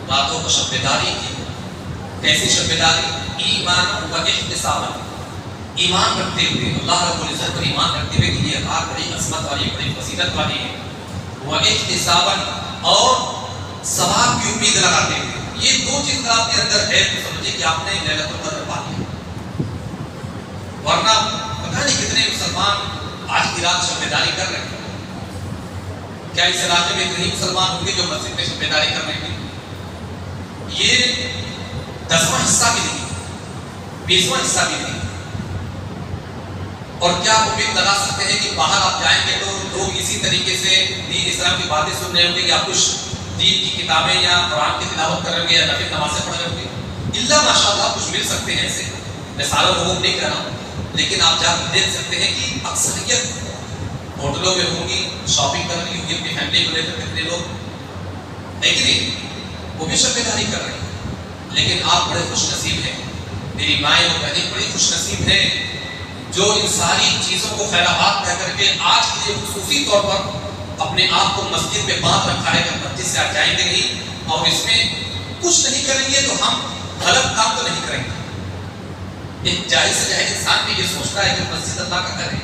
راتوں کو شب بیداری کی. کیسی شب بیداری؟ ایمانا و احتسابا، ایمان رکھتے ہوئے اللہ رب العزت پر ایمان رکھتے ہوئے کہ یہ رات بڑی عظمت والی بڑی فضیلت والی ہے. وہ احتسابا اور ثواب کی امید لگاتے ہوئے. یہ 2 چیز آپ کے اندر ہے تو سمجھے کہ آپ نے لیلۃ القدر پا لی. ورنہ پتہ نہیں کتنے مسلمان آج کی رات شب بیداری کر رہے ہیں. کیا اس علاقے میں اتنے مسلمان ہوں گے جو مسجد میں شب بیداری کر رہے ہیں؟ یہ 10واں حصہ بھی نہیں، 20واں حصہ بھی نہیں. اور کیا آپ امید لگا سکتے ہیں کہ باہر آپ جائیں گے تو لوگ اسی طریقے سے دین اسلام کی باتیں سن رہے ہوں گے، یا کچھ دین کی کتابیں یا قرآن کی تلاوت کر رہے ہوں گے، یا نفل نمازیں پڑھ رہے ہوں گے؟ اللہ ماشاءاللہ کچھ مل سکتے ہیں ایسے، میں سارا لوگوں کو نہیں کہہ رہا ہوں، لیکن آپ جا کے دیکھ سکتے ہیں کہ اکثریت ہوٹلوں میں ہوں گی، شاپنگ کر رہی ہوگی اپنی فیملی کو لے کر. کتنے لوگ ہے کہ نہیں، وہ بھی شب بیداری کر رہے ہیں. لیکن آپ بڑے خوش نصیب ہیں، میری مائیں اور بہنیں بڑی خوش نصیب ہیں جو ان ساری چیزوں کو خیرات کہہ کر کے آج کے لیے خصوصی طور پر اپنے آپ کو مسجد میں باندھ رکھا ہے کہ مسجد سے آپ جائیں گے نہیں اور اس میں کچھ نہیں کریں گے تو ہم غلط کام تو نہیں کریں گے. ایک جاہل سے جاہل انسان بھی یہ سوچتا ہے کہ مسجد اللہ کا گھر ہے،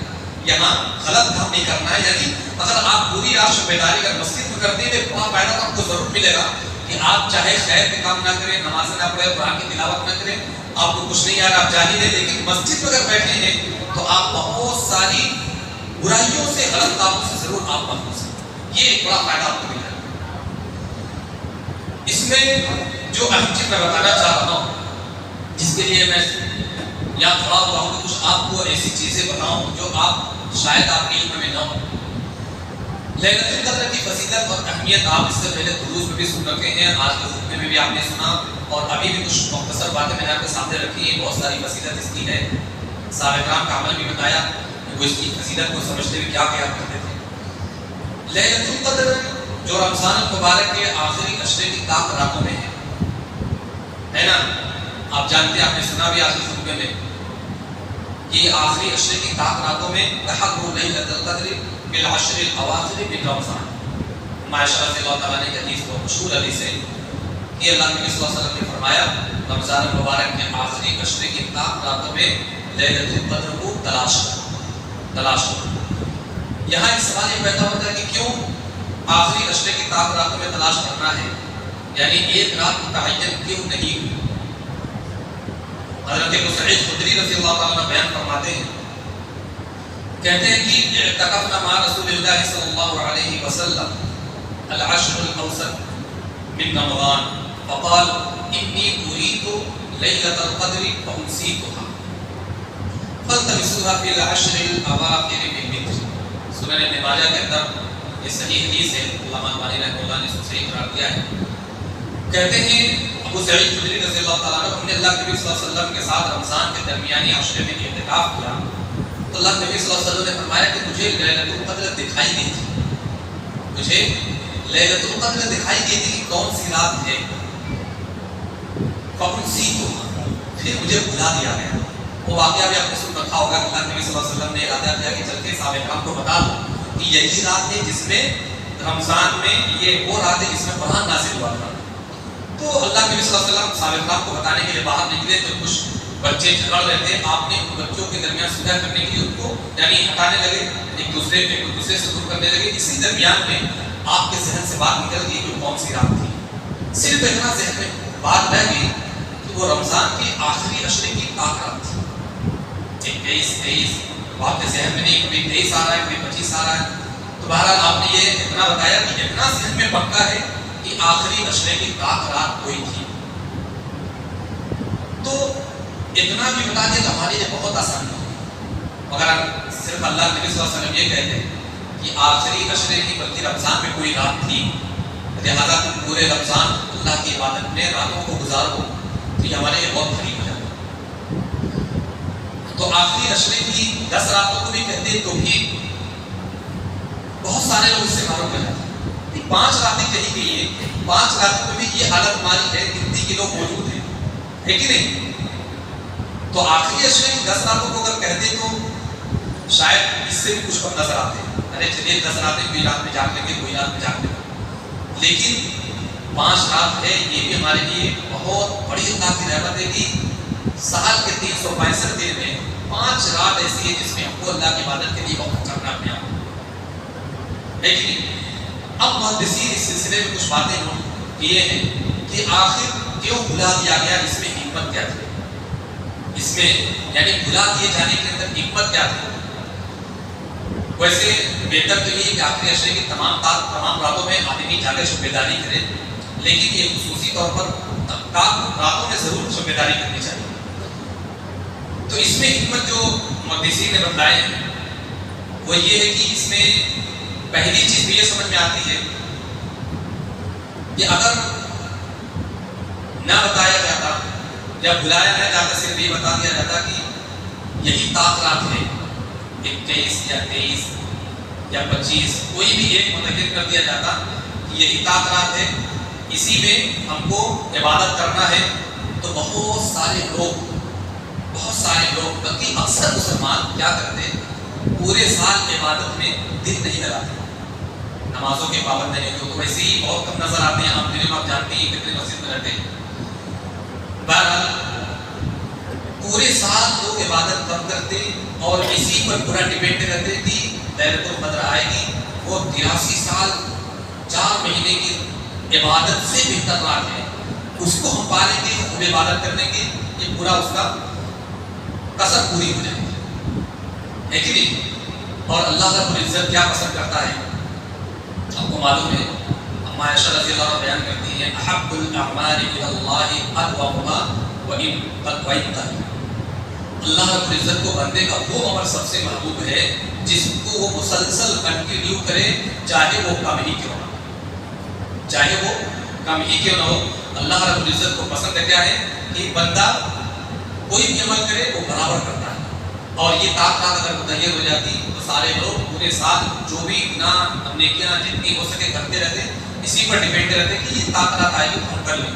یہاں غلط کام نہیں کرنا ہے. یعنی اگر آپ پوری رات شب بیداری اگر مسجد میں کرتے ہیں تو فائدہ تو آپ کو ضرور ملے گا کہ آپ چاہے خیر کے کام نہ کریں، نماز نہ پڑھیں، قرآن کی تلاوت نہ کریں، آپ کو کچھ نہیں آ رہا، آپ جاہل ہیں، لیکن مسجد میں اگر بیٹھے ہیں تو آپ بہت ساری برائیوں سے، غلط کاموں سے ضرور آپ محفوظ ہیں۔ یہ ایک بڑا فائدہ آپ کو ملا۔ اس میں جو اہم چیز میں بتانا چاہ رہا ہوں، جس کے لیے میں یہاں کھڑا ہوا ہوں کہ کچھ آپ کو ایسی چیزیں بتاؤں جو آپ شاید آپ کے علم میں نہ ہوں۔ لیلۃ القدر کی فضیلت اور اہمیت آپ اس سے پہلے دروس میں بھی سن رکھے ہیں، آج کے خطبے میں بھی آپ نے سنا، اور ابھی بھی کچھ مختصر باتیں میں نے آپ کے سامنے رکھی ہیں۔ بہت ساری فضیلت اس کی ہے، صحابہ کرام کا عمل بھی بتایا کہ وہ اس کی فضیلت کو سمجھتے ہوئے کیا کیا کرتے تھے۔ لیلۃ القدر جو رمضان المبارک کے آخری عشرے کی طاق راتوں میں ہے نا، آپ جانتے ہیں، آپ نے سنا بھی آج کے خطبے میں کہ آخری عشرے کی طاق راتوں میں تحقق لیلۃ القدر بالعشر الاواخر من رمضان۔ عائشہ رضی اللہ تعالیٰ نے حدیث کو مشہور حدیث ہے کہ اللہ نبی صلی اللہ علیہ وسلم نے فرمایا رمضان المبارک کے آخری عشرے کی طاق راتوں میں لیلۃ القدر کو تلاش کرو۔ یہاں ایک سوال یہ پیدا ہوتا ہے کہ کیوں آخری عشرے کی طاق راتوں میں تلاش کرنا ہے، یعنی ایک رات متعین کیوں نہیں ہوئی؟ حضرت ابو سعید خدری رضی اللہ تعالیٰ عنہ بیان فرماتے ہیں، کہتے ہیں کہ اعتکفنا مع رسول اللہ صلی اللہ علیہ وسلم العشر الاوسط من رمضان فقال انی اريد لیلۃ القدر فانسیتها فالتمسوها في العشر الاواخر من مصر۔ سنن ابن ماجہ کے اندر یہ صحیح حدیث ہے، علامہ البانی رحمہ اللہ نے اس کو صحیح قرار دیا ہے۔ کہتے ہیں ابو سعید خدری رضی اللہ تعالیٰ عنہ، ہم نے اللہ کے نبی صلی اللہ علیہ وسلم کے ساتھ رمضان کے درمیانی عشرے میں اعتکاف کیا تو اللہ کے نبی صلی اللہ علیہ وسلم نے فرمایا کہ مجھے لیلۃ القدر دکھائی دی تھی، مجھے لیلۃ القدر دکھائی دی تھی کہ کون سی رات ہے، فانسیتها، پھر مجھے بھلا دیا گیا۔ وہ واقعہ بھی آپ نے سن رکھا ہوگا کہ اللہ کے نبی صلی اللہ علیہ وسلم نے ارادہ کیا کہ چل کے صحابہ کرام کو بتا دو کہ یہی رات ہے جس میں رمضان میں یہ وہ رات ہے جس میں قرآن نازل ہوا تھا۔ تو اللہ کے نبی صلی اللہ علیہ وسلم صحابہ کرام کو بتانے کے لیے باہر نکلے تو کچھ بچے جھگڑ رہے تھے، آپ نے ان بچوں کے درمیان صلح کرنے کے لیے ان کو یعنی ہٹانے لگے، ایک دوسرے سے دور کرنے لگے۔ اسی درمیان میں آپ کے ذہن سے بات نکل گئی کہ کون سی رات تھی، صرف اتنا ذہن میں بات رہ گئی کہ وہ رمضان کے آخری عشرے کی طاق رات تھی۔ 23 آپ کے ذہن میں نہیں، کبھی 23 آ رہا ہے، کبھی 25 آ رہا ہے، تو بہرحال آپ نے یہ اتنا بتایا کہ اتنا ذہن میں پکا ہے کہ آخری عشرے کی طاق رات کوئی تھی۔ تو اتنا بھی بتا دیا تو ہمارے لیے بہت آسان ہے، مگر صرف اللہ کے نبی صلی اللہ علیہ وسلم یہ کہتے ہیں کہ آخری عشرے کی بلکہ رمضان میں کوئی رات تھی، لہٰذا تم پورے رمضان اللہ کی عبادت میں راتوں کو گزارو، تو یہ ہمارے لیے بہت قریب ہو جاتا ہے۔ تو آخری عشرے کی 10 راتوں کو بھی کہتے تو بھی بہت سارے لوگ اس سے معلوم ہو جاتے ہیں 5 راتیں کہی گئی ہیں، 5 راتوں میں بھی یہ حالت ہماری ہے، گنتی کے لوگ موجود ہیں، ہے کہ نہیں؟ تو آخری عشرے کی 10 راتوں کو اگر کہتے تو شاید اس سے بھی کچھ کم نظر آتے ہیں، ارے چلیے 10 راتیں کوئی رات میں جاگ لیں گے، کوئی رات میں جاگ لیں گے، لیکن 5 رات ہے، یہ بھی ہمارے لیے بہت بڑی اللہ کی رحمت ہے کہ سال کے 365 دن میں 5 رات ایسی ہے جس میں ہم کو اللہ کی عبادت کے لیے وقت کرنا اپنے آپ ہے کہ نہیں؟ اب محدثین اس سلسلے میں کچھ باتیں نوٹ کیے ہیں کہ آخر کیوں بھلا دیا گیا، اس میں حکمت کیا تھی، اس میں یعنی بھلا دیے جانے کے اندر حکمت کیا تھی؟ ویسے بہتر تو یہ کہ آخری عشرے کی تمام راتوں میں آدمی جاگے شب بیداری کرے، لیکن یہ خصوصی طور پر راتوں میں ضرور شب بیداری کرنی چاہیے۔ تو اس میں حکمت جو محدثین نے بتائے ہیں وہ یہ ہے کہ اس میں پہلی چیز بھی یہ سمجھ میں آتی ہے کہ اگر نہ بتایا جاتا یا بلایا نہ جاتا، صرف یہ بتا دیا جاتا کہ یہی طاق رات ہے، 21 یا 23 یا 25 کوئی بھی ایک متعین کر دیا جاتا کہ یہی طاق رات ہے، اسی میں ہم کو عبادت کرنا ہے، تو بہت سارے لوگ بلکہ اکثر مسلمان کیا کرتے ہیں، پورے سال عبادت میں دل نہیں لگاتے، نمازوں کے پابند نہیں ہوتے، تو ویسے ہی بہت کم نظر آتے ہیں، ہم دن آپ جانتے ہیں کتنے مسجد میں رہتے ہیں۔ بہرحال پورے سال لوگ عبادت کم کرتے اور اسی پر پورا ڈیپینڈ رہتے کہ لیلۃ القدر آئے گی، وہ 83 سال 4 مہینے کی عبادت سے بہتر رات ہے، اس کو ہم پالیں گے، ہم عبادت کرنے کے، یہ پورا اس کا قسم پوری ہو جائے گی۔ ہے کہ نہیں؟ اور اللہ رب العزت کیا پسند کرتا ہے آپ کو معلوم ہے، اما عائشہ رضی اللہ عنہ بیان کرتی ہیں احب الاعمال الی اللہ ادومها وان تقویت، اللہ رب العزت کو بندے کا وہ عمل سب سے محبوب ہے جس کو وہ مسلسل کنٹینیو کرے، چاہے وہ کم ہی کیوں نہ ہو، چاہے وہ کم ہی کیوں نہ ہو۔ اللہ رب العزت کو پسند کیا ہے کہ بندہ کوئی بھی عمل کرے وہ برابر کرتا ہے، اور یہ طاقت اگر متعین ہو جاتی تو سارے لوگ پورے سال جو بھی گناہ نیکیاں جتنی ہو سکے کرتے رہتے، اسی پر ڈیپینڈ رہتے کہ یہ طاقت آئے گی ہم کر لیں۔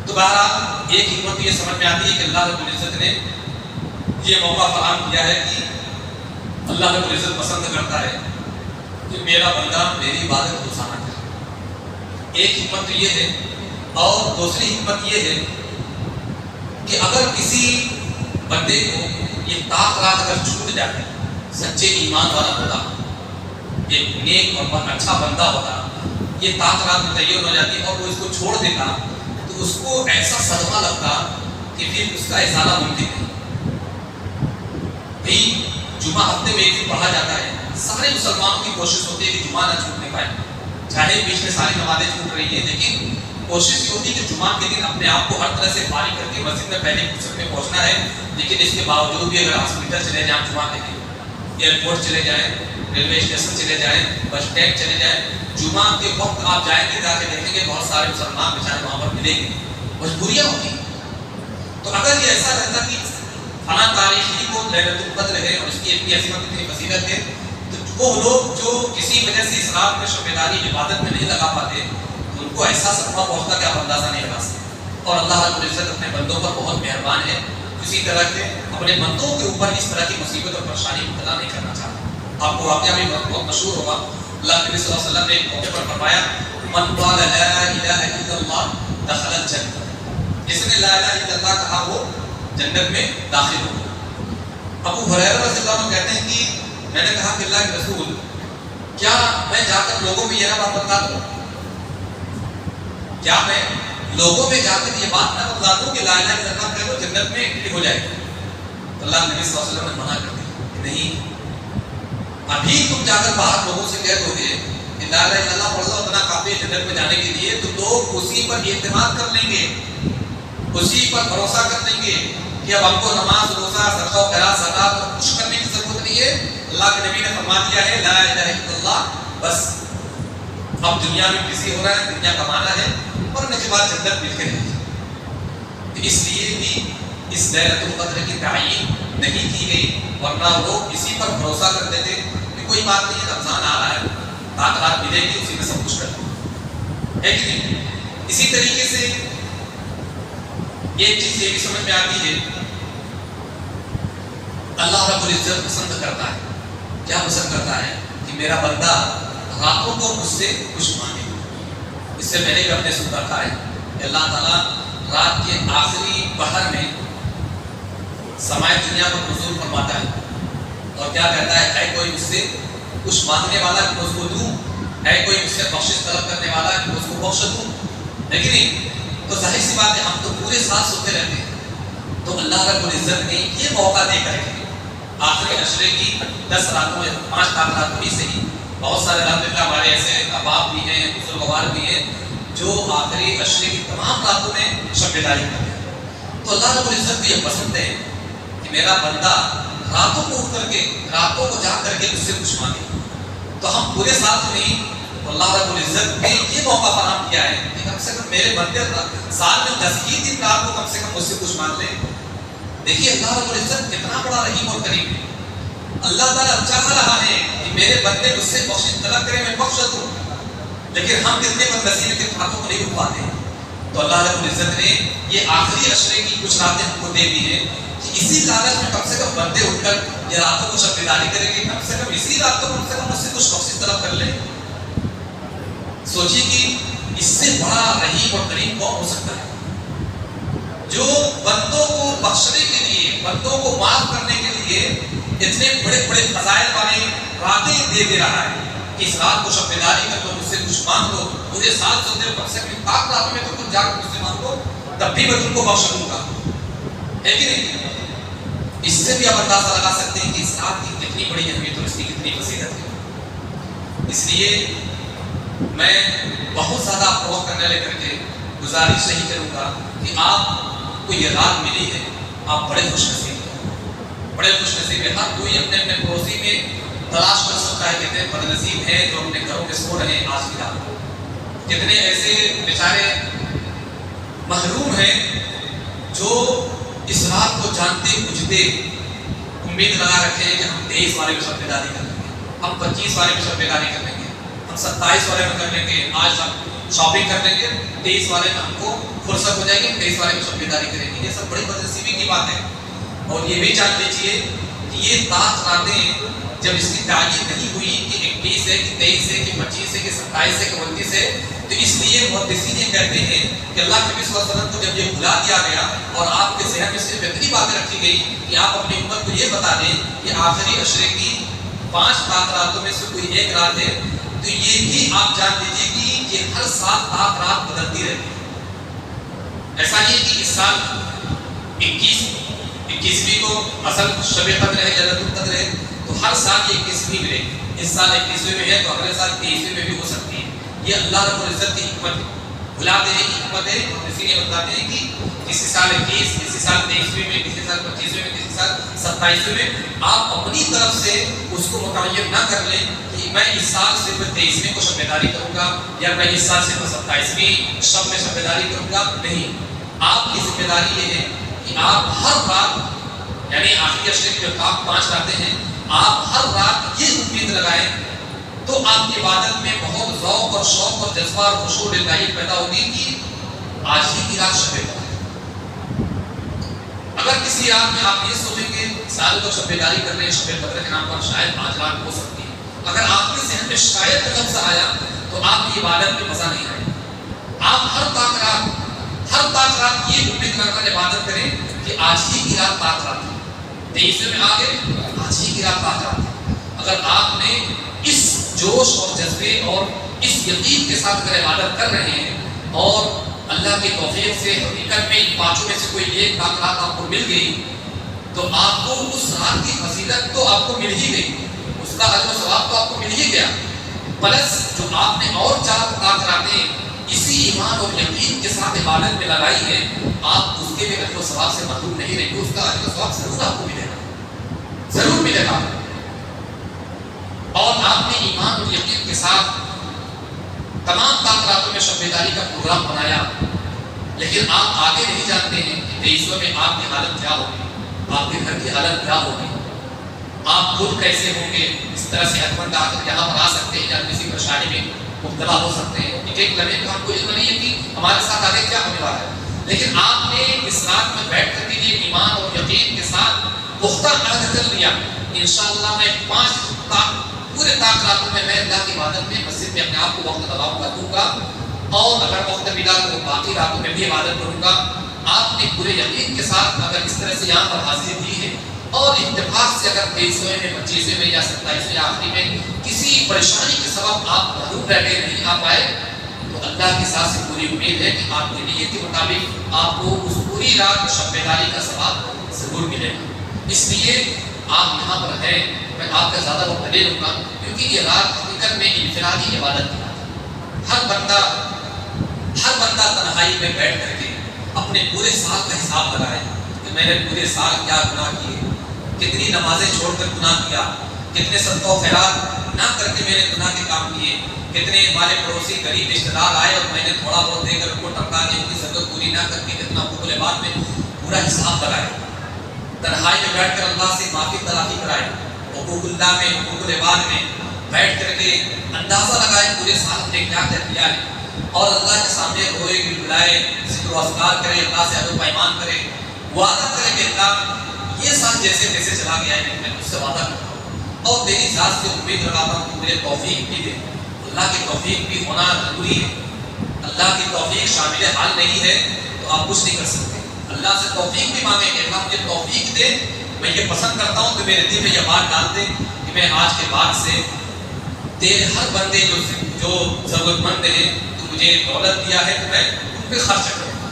تو بہرحال ایک حکمت یہ سمجھ میں آتی ہے کہ اللہ رب العزت نے یہ موقع فراہم کیا ہے کہ اللہ رب العزت پسند کرتا ہے کہ میرا بندہ میری عبادت روزانہ کرے۔ ایک حکمت تو یہ ہے، اور دوسری حکمت یہ ہے کہ اگر کسی بندے کو یہ طاقت اگر چھوٹ جاتی، سچے ایمان والا ہوتا، ایک نیک اور اچھا بندہ ہوتا، یہ طاقت متعین ہو جاتی اور وہ اس کو چھوڑ دیتا تو اس کو ایسا صدمہ لگتا کہ پھر اس کا ازالہ ممکن نہیں۔ بھئی جمعہ ہفتے میں ایک دن پڑھا جاتا ہے، سارے مسلمانوں کی کوشش ہوتی ہے کہ جمعہ نہ چھوٹنے پائے، چاہے بیچ میں ساری نمازیں چھوٹ رہی ہیں، لیکن کوشش یہ ہوتی ہے کہ جمعہ کے دن اپنے آپ کو ہر طرح سے فارغ کر کے مسجد میں پہلے فرصت میں پہنچنا ہے۔ لیکن اس کے باوجود بھی اگر ہاسپٹل چلے جائیں جمعہ کے دن، ایئرپورٹ چلے جائیں، ریلوے اسٹیشن چلے جائیں، بس اسٹینڈ چلے جائیں، جمعہ کے وقت آپ جائیں گے جا کے دیکھیں گے بہت سارے مسلمان بیچارے وہاں پر ملیں گے، مجبوریاں ہوتی ہیں۔ تو اگر یہ ایسا رہتا کہ فلاں تاریخ ہی کو لیلۃ القدر ہے اور اس کی اتنی عظمت اتنی فضیلت ہے، تو وہ لوگ جو کسی وجہ سے اس رات میں شب بیداری عبادت میں نہیں لگا پاتے، ان کو ایسا صدمہ پہنچتا کہ آپ اندازہ نہیں لگا سکتے۔ اور اللہ رب العزت اپنے بندوں پر بہت مہربان ہے، کسی طرح کے اپنے بندوں کے اوپر اس طرح کی مصیبت اور پریشانی مبتلا نہیں کرنا چاہتا۔ آپ کو واقعہ بھی بہت مشہور ہوگا، اللہ نبی صلی اللہ علیہ وسلم نے ایک موقع پر فرمایا من قال لا الہ الا اللہ دخل الجنہ، جس نے لا الہ الا اللہ کہا وہ جنت میں داخل ہو۔ ابو ہریرہ رضی اللہ عنہ کہتے ہیں کہ میں نے کہا کہ اللہ کے رسول کیا میں جا کر لوگوں میں یہ بات بتا دوں، کیا میں لوگوں میں جا کر یہ بات نہ بتا دوں کہ لا الہ الا اللہ کہہ لو جنت میں انٹری ہو جائے گی؟ تو اللہ نبی صلی اللہ علیہ وسلم نے منع کر دیا کہ نہیں، ابھی تم جا کر باہر لوگوں سے کہہ دو گے کہ لا الہ الا اللہ پڑھ لو اتنا کافی ہے جنت میں جانے کے لیے، تو لوگ اسی پر اعتماد کر لیں گے، اسی پر بھروسہ کر لیں گے کہ اب ہم کو نماز روزہ صدقہ و خیرات زکات اور کچھ کرنے کی ضرورت نہیں ہے۔ اللہ کے نبی نے فرما دیا ہے لا الہ الا اللہ، بس اب دنیا میں بزی ہو رہا ہے، دنیا کمانا ہے، مرنے کے بعد جنت مل کے رہے گی۔ تو اس لیے بھی اس لیلۃ القدر کی تعین نہیں کی گئی، ورنہ لوگ اسی پر بھروسہ کرتے تھے کہ کوئی بات نہیں، رمضان آ رہا ہے، طاقت ملے گی، اسی میں سب کچھ کرنا ہے کہ نہیں۔ اسی طریقے سے ایک چیز یہ بھی سمجھ میں آتی ہے، اللہ رب العزت پسند کرتا ہے، کیا پسند کرتا ہے کہ میرا بندہ راتوں کو مجھ سے کچھ مانگے۔ اس سے میں نے بھی اپنے سن رکھا ہے کہ اللہ تعالیٰ رات کے آخری پہر میں سمائے دنیا پر نزول فرماتا ہے اور کیا کہتا ہے، اے کوئی مجھ سے کچھ مانگنے والا کہ میں اس کو دوں، اے کوئی مجھ سے بخشش طلب کرنے والا کہ میں اس کو بخش دوں، ہے کہ نہیں؟ تو ظاہر سی بات ہے ہم تو پورے ساتھ سوتے رہتے ہیں، تو اللہ رب العزت نے یہ موقع دے کر کے آخری عشرے کی 10 راتوں میں 5 راتوں ہی سے ہی بہت سارے الحمدللہ ہمارے ایسے احباب بھی ہیں، بزرگوار بھی ہیں جو آخری عشرے کی تمام راتوں میں شب بیداری کرتے ہیں۔ تو اللہ رب العزت کو یہ پسند ہے کہ میرا بندہ راتوں کو اٹھ کر کے، راتوں کو جا کر کے مجھ سے کچھ مانگے۔ تو ہم پورے ساتھ نہیں، تو اللہ رب العزت نے یہ موقع فراہم کیا ہے کہ کم سے کم میرے بندے سال میں 10 ہی دن رات کو کم سے کم مجھ سے کچھ مانگ لیں۔ دیکھیے اللہ رب العزت کتنا بڑا رحیم اور کریم ہے۔ اللہ تعالیٰ چاہ رہا ہے کہ میرے بندے مجھ سے بخشش طلب کریں، میں بخش دوں، لیکن ہم کتنے بدنصیب ہیں کہ ہاتھوں کو نہیں اٹھ پاتے۔ تو اللہ رب العزت نے یہ آخری عشرے کی کچھ راتیں ہم کو دے دی ہیں کہ اسی لالچ میں کم سے کم بندے اٹھ کر یہ راتوں کو شب بیداری کریں گے، کم سے کم اسی رات کو کم سے کم مجھ سے کچھ بخشش طلب کر لیں۔ سوچیے کہ اس سے بڑا رحیم اور کریم کون ہو سکتا ہے جو بندوں کو بخشنے کے لیے، بندوں کو معاف کرنے کے لیے اتنے بڑے بڑے فضائل والے راتیں دے رہا ہے کہ اس رات کو شب بیداری کر لو، مجھ سے کچھ مانگ لو، مجھے ساتھ سوتے ہو، کم سے کم 7 راتوں میں تو کچھ جا کر مجھ سے مانگ لو، تب بھی میں تم کو بخش دوں گا، ہے کہ نہیں؟ اس سے بھی آپ اندازہ لگا سکتے ہیں کہ اس رات کی کتنی بڑی اہمیت اور اس کی کتنی فضیلت ہے۔ اس لیے میں بہت زیادہ آپ کو کرنے لے کر کے گزارش نہیں کروں گا کہ آپ کو یہ رات ملی ہے، آپ بڑے خوش نصیب ہیں، بڑے خوش نصیب ہیں۔ ہر کوئی اپنے اپنے پڑوسی میں تلاش کر سکتا ہے، کہتے ہیں بد نصیب ہیں جو اپنے گھروں میں سو رہے ہیں آج کی رات۔ کتنے ایسے بیچارے محروم ہیں جو اس رات کو جانتے بوجھتے امید لگا رکھے ہیں کہ ہم 23 والے میں سب بیداری کر لیں گے، ہم 25 والے میں سب بیداری کر لیں گے، ہم 27 والے میں کر لیں گے، آج ہم شاپنگ کر لیں گے، 23 والے میں ہم کو فرصت ہو جائے گی، 23 والے میں سب بیداری کریں گے۔ یہ سب بڑی بدنصیبی کی بات ہے۔ اور یہ بھی جان لیجیے کہ یہ طاق راتیں جب اس کی تعین نہیں ہوئی کہ 21 ہے کہ 23 ہے کہ 25 ہے کہ 27 ہے کہ 29 ہے، تو اس لیے محدثین یہ کہتے ہیں کہ اللہ کے نبی صلی اللہ علیہ وسلم کو جب یہ بھلا دیا گیا اور آپ کے ذہن میں صرف اتنی باتیں رکھی گئی کہ آپ اپنی امت کو یہ بتا دیں کہ آخری عشرے کی 5 طاق راتوں میں سے کوئی ایک رات ہے، تو یہ بھی آپ جان لیجیے کہ یہ ہر سال طاق رات بدلتی رہتی ہے۔ ایسا نہیں ہے کہ اس سال 21ویں کو اصل شب قدر ہے، ليلۃ القدر ہے، تو ہر سال یہ 21ویں ملے گی۔ اس سال 21ویں میں ہے تو اگلے سال 23ویں میں بھی ہو سکتی ہے۔ یہ اللہ رب العزت کی حکمت ہے، بھلا دینے کی حکمت ہے۔ اسی لیے بتاتے ہیں کہ کسی سال 21، کسی سال 23ویں میں، کسی سال 25ویں میں، کسی سال 27ویں میں، آپ اپنی طرف سے اس کو متعین نہ کر لیں کہ میں اس سال صرف 23ویں کو شب بیداری کروں گا یا میں اس سال صرف 27ویں شب میں شب بیداری کروں گا۔ نہیں، آپ کی ذمہ داری یہ ہے کہ آپ ہر رات، یعنی آخری عشرے کی جو 5 راتیں ہیں، آپ ہر رات یہ امید لگائیں تو آپ کی عبادت میں بہت ذوق اور شوق اور جذبہ اور خشوع الہی پیدا ہوگی کہ آج ہی کی رات شب قدر ہے۔ اگر کسی رات میں آپ یہ سوچیں گے سال کو شب بیداری کر رہے ہیں شب قدر کے نام پر، شاید 5 رات ہو سکتی ہے، اگر آپ کے ذہن میں شاید کا لفظ آیا تو آپ کی عبادت میں مزہ نہیں آئے۔ آپ ہر طاق رات یہ امید کر کر عبادت کریں کہ آج ہی کی رات طاق رات ہے، 23ویں میں آ گئے، آج ہی کی رات طاق رات ہے۔ اگر آپ نے اس جوش اور جذبے اور اس یقین کے ساتھ اگر عبادت کر رہے ہیں اور اللہ کی توفیق سے حقیقت میں ان 5 میں سے کوئی ایک طاق رات آپ کو مل گئی تو آپ کو اس رات کی فضیلت تو آپ کو مل ہی گئی، اس کا اجر و ثواب تو آپ کو مل ہی گیا، پلس جو آپ نے اور 4 طاق راتیں اسی ایمان اور یقین کے ساتھ عبادت میں لگائی ہے، آپ اس کے بھی اجر و ثواب سے محروم نہیں رہیں گے، اس کا اجر و ثواب ضرور آپ کو ملے گا، ضرور ملے گا۔ اور آپ نے ایمان اور یقین کے ساتھ تمام طاق راتوں میں شب بیداری کا پروگرام بنایا، لیکن آپ آگے نہیں جانتے ہیں کہ 23ویں میں آپ کی حالت کیا ہوگی، آپ کے گھر کی حالت کیا ہوگی، آپ خود کیسے ہوں گے، اس طرح صحت مند آ کر یہاں پر آ سکتے ہیں یا کسی پریشانی میں مبتلا ہو سکتے ہیں، ایک لمحے میں ہم کو علم نہیں ہے کہ ہمارے ساتھ آگے کیا ہونے والا ہے، لیکن آپ نے اس رات میں بیٹھ کر کے یہ ایمان اور یقین کے ساتھ پختہ عہد کر لیا، انشاءاللہ میں 5 پورے طاق راتوں میں اللہ کی عبادت میں مسجد میں اپنے آپ کو وقت لگاؤں گا دوں گا، اور اگر وقت ملا تو باقی راتوں میں بھی عبادت کروں گا۔ آپ نے پورے یقین کے ساتھ اگر اس طرح سے یہاں پر حاضری دی ہے اور اتفاق سے اگر 23ویں میں 25ویں میں یا 27ویں آخری میں کسی پریشانی کے سبب آپ محروم رہ گئے نہیں آ پائے تو اللہ کی ساتھ سے پوری امید ہے کہ آپ کی نیت کے مطابق آپ کو اس پوری رات شب بیداری کا ثواب ضرور ملے گا۔ اس لیے آپ یہاں پر ہیں، میں آپ کا زیادہ وقت لے لوں گا کیونکہ یہ رات حقیقت میں انفرادی عبادت کی رات ہے۔ ہر بندہ تنہائی میں بیٹھ کر کے اپنے پورے سال کا حساب لگائے کہ میں نے پورے سال کیا گناہ کیے، کتنی نمازیں چھوڑ کر گناہ کیا، کتنے صدقہ و خیرات نہ کر کے میں نے گناہ کے کام کیے، کتنے ہمارے پڑوسی غریب رشتہ دار آئے اور میں نے تھوڑا بہت دے کر ان کو ٹپکا کے ان کی ضرورت پوری نہ کر کے کتنا حقوق العباد میں پورا حساب لگائے، تنہائی میں بیٹھ کر اللہ سے معافی تلافی کرائے، حقوق اللہ میں حقوق العباد میں بیٹھ کر کے اندازہ لگائے پورے سال نے کیا کیا ہے، اور اللہ کے سامنے روئے گلگلائے، ذکر و اذکار کرے، اللہ سے عہد و پیمان کرے، وعدہ کرے کہ اللہ یہ سال جیسے جیسے چلا گیا ہے میں اس سے وعدہ کرتا ہوں اور تیری ذات سے امید لگاتا ہوں کہ مجھے توفیق بھی دے۔ اللہ کی توفیق بھی ہونا ضروری ہے، اللہ کی توفیق شامل حال نہیں ہے تو آپ کچھ نہیں کر سکتے۔ اللہ سے توفیق بھی مانگیں کہ اللہ مجھے توفیق دے، میں یہ پسند کرتا ہوں کہ میرے دل میں یہ بات ڈال دے کہ میں آج کے بعد سے تیرے ہر بندے جو ضرورت مند ہیں تو مجھے دولت دیا ہے تو میں ان پہ خرچ کروں گا،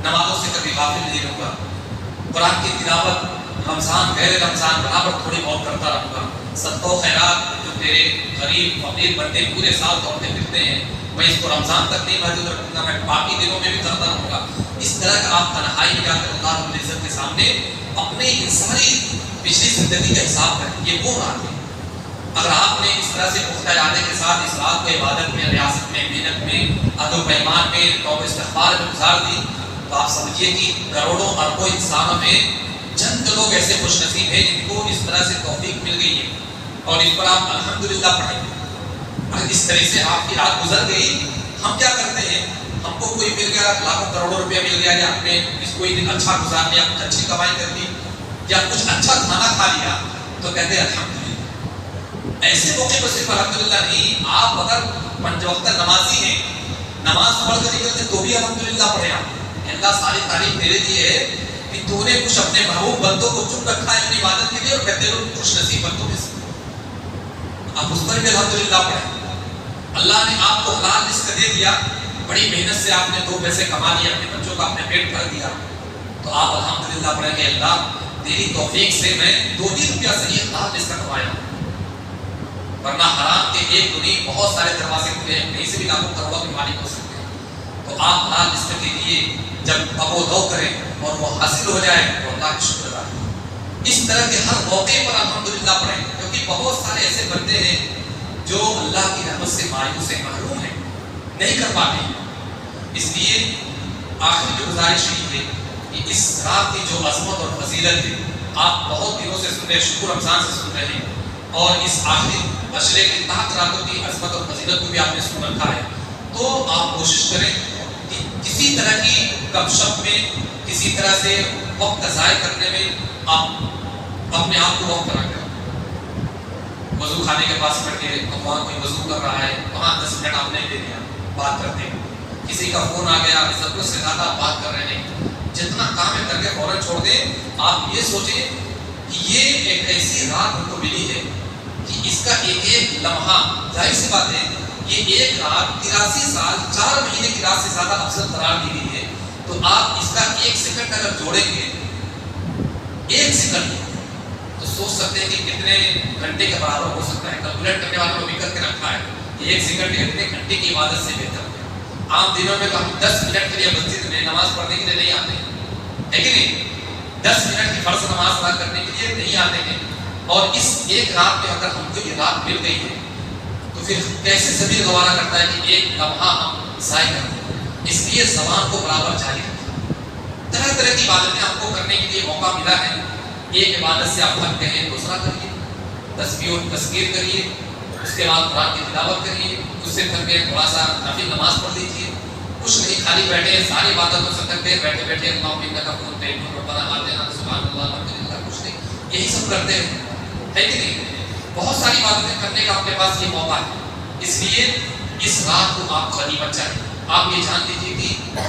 نمازوں سے کبھی غافل نہیں رہوں گا، قرآن کی تلاوت رمضان غیر رمضان برابر تھوڑی بہت کرتا رہوں گا. صدقہ و خیرات جو تیرے غریب فقیر بندے پورے سال دوڑتے پھرتے ہیں میں اس کو رمضان تک نہیں محدود رکھوں گا, میں باقی دنوں میں بھی کرتا رہوں گا. اس طرح کا آپ تنہائی میں جا کر اللہ رب العزت کے سامنے اپنے ان ساری پچھلی زندگی کا حساب کریں. یہ وہ رات ہے. اگر آپ نے اس طرح سے پختہ ارادے کے ساتھ اس رات کو عبادت میں, ریاست میں, محنت میں, ادب و پیمان میں, توبہ استغفار میں گزار دی تو آپ سمجھیے کہ کروڑوں اربوں انسانوں میں چند لوگ ایسے خوش نصیب ہیں جن کو اس طرح سے توفیق مل گئی ہے اور اس پر آپ الحمدللہ پڑھیں. اگر اس طرح سے آپ کی رات گزر گئی, ہم کیا کرتے ہیں, ہم کو کوئی مل گیا لاکھوں کروڑوں روپیہ مل گیا یا ہم نے کوئی دن اچھا گزار لیا, کچھ اچھی کمائی کر لی یا کچھ اچھا کھانا کھا لیا تو کہتے ہیں الحمدللہ. ایسے موقع پر صرف الحمدللہ نہیں, آپ اگر پنج وقتہ نمازی ہیں, نماز پڑھ کر نکلتے تو بھی الحمدللہ پڑھیں آپ. اللہ ساری تعریف تیرے لیے ہے کہ تو نے کچھ اپنے محبوب بندوں کو چن رکھا ہے اپنی عبادت کے لیے اور کہتے ہو خوش نصیب بندوں میں سے. آپ اس پر بھی الحمدللہ پڑھیں. اللہ نے آپ کو حلال رزق دے دیا, بڑی محنت سے آپ نے 2 پیسے کما لیے, اپنے بچوں کا اپنے پیٹ بھر دیا تو آپ الحمدللہ پڑھیں کہ اللہ تیری توفیق سے میں 2 روپیہ سے یہ حلال رزق کمایا, ورنہ حرام کے ایک دنی بہت سارے دروازے کھلے ہیں, کہیں سے بھی لاکھوں کروڑوں کے مالک ہو سکتے ہیں. تو آپ حلال رزق کے لیے جب دو کریں اور وہ حاصل ہو جائے تو اللہ کا شکر ادا کریں. اس طرح کے ہر موقع پر الحمدللہ پڑھیں, کیونکہ بہت سارے ایسے بندے ہیں جو اللہ کی رحمت سے مایوس سے محروم ہیں, نہیں کر پاتے ہیں. اس لیے آخری جو گزارش ہے کہ اس رات کی جو عظمت اور فضیلت ہے آپ بہت دنوں سے سن رہے ہیں, شکر رمضان سے سن رہے ہیں, اور اس آخری عشرے کی 7 راتوں کی عظمت اور فضیلت کو بھی آپ نے سن رکھا ہے. تو آپ کوشش کریں کہ کسی طرح کی گپ شپ میں, کسی طرح سے وقت ضائع کرنے میں آپ اپنے آپ کو وقت نہ کریں. وضو خانے کے پاس بیٹھ کے وہاں کوئی وضو کر رہا ہے, وہاں 10 منٹ آپ نہیں دے دیا, بات کرتے ہیں. کسی کا فون آ گیا, ضرورت سے زیادہ آپ بات کر رہے ہیں, جتنا کام ہے کر کے فوراً چھوڑ دیں. آپ یہ سوچیں کہ یہ ایک ایسی رات ہم کو ملی ہے کہ اس کا ایک ایک لمحہ, ظاہر سی بات ہے یہ ایک رات 83 سال 4 مہینے کی رات سے زیادہ افضل قرار دی گئی ہے. تو آپ اس کا 1 سیکنڈ اگر جوڑیں گے, 1 سیکنڈ, تو سوچ سکتے ہیں کہ کتنے گھنٹے کے برابر ہو سکتا ہے. کیلکولیٹ کرنے والوں نے بھی کر کے رکھا ہے کہ 1 سیکنڈ کتنے گھنٹے کی عبادت سے بہتر ہے. عام دنوں میں تو ہم 10 منٹ کے لیے مسجد میں نماز پڑھنے کے لیے نہیں آتے ہیں, ہے کہ نہیں؟ 10 منٹ کی فرض نماز ادا کرنے کے لیے نہیں آتے ہیں. اور اس ایک رات میں اگر ہم کو یہ رات مل گئی ہے تو پھر کیسے ضمیر گوارا کرتا ہے کہ ایک لمحہ ہم ضائع کرتے ہیں. اس لیے زبان کو برابر جاری رکھیں. طرح طرح کی عبادتیں آپ کو کرنے کے لیے موقع ملا ہے. ایک عبادت سے آپ تھک گئے ہیں, دوسرا کریے, تسبیح و تذکیر کریے, اس کے بعد قرآن کی تلاوت کریے. اس سے تھک گئے تھوڑا سا نافل نماز پڑھ لیجیے. کچھ نہیں, خالی بیٹھے ساری عبادتوں سے تھک گئے, بیٹھے بیٹھے اللہ کا فون پہ ربنا آتنا سبحان اللہ الحمدللہ, کچھ نہیں, یہی سب کرتے ہیں, ہے کہ نہیں؟ بہت ساری باتیں کرنے کا آپ کے پاس یہ موقع ہے. اس لیے اس رات کو آپ غنیمت چاہیے. آپ یہ جان لیجیے کہ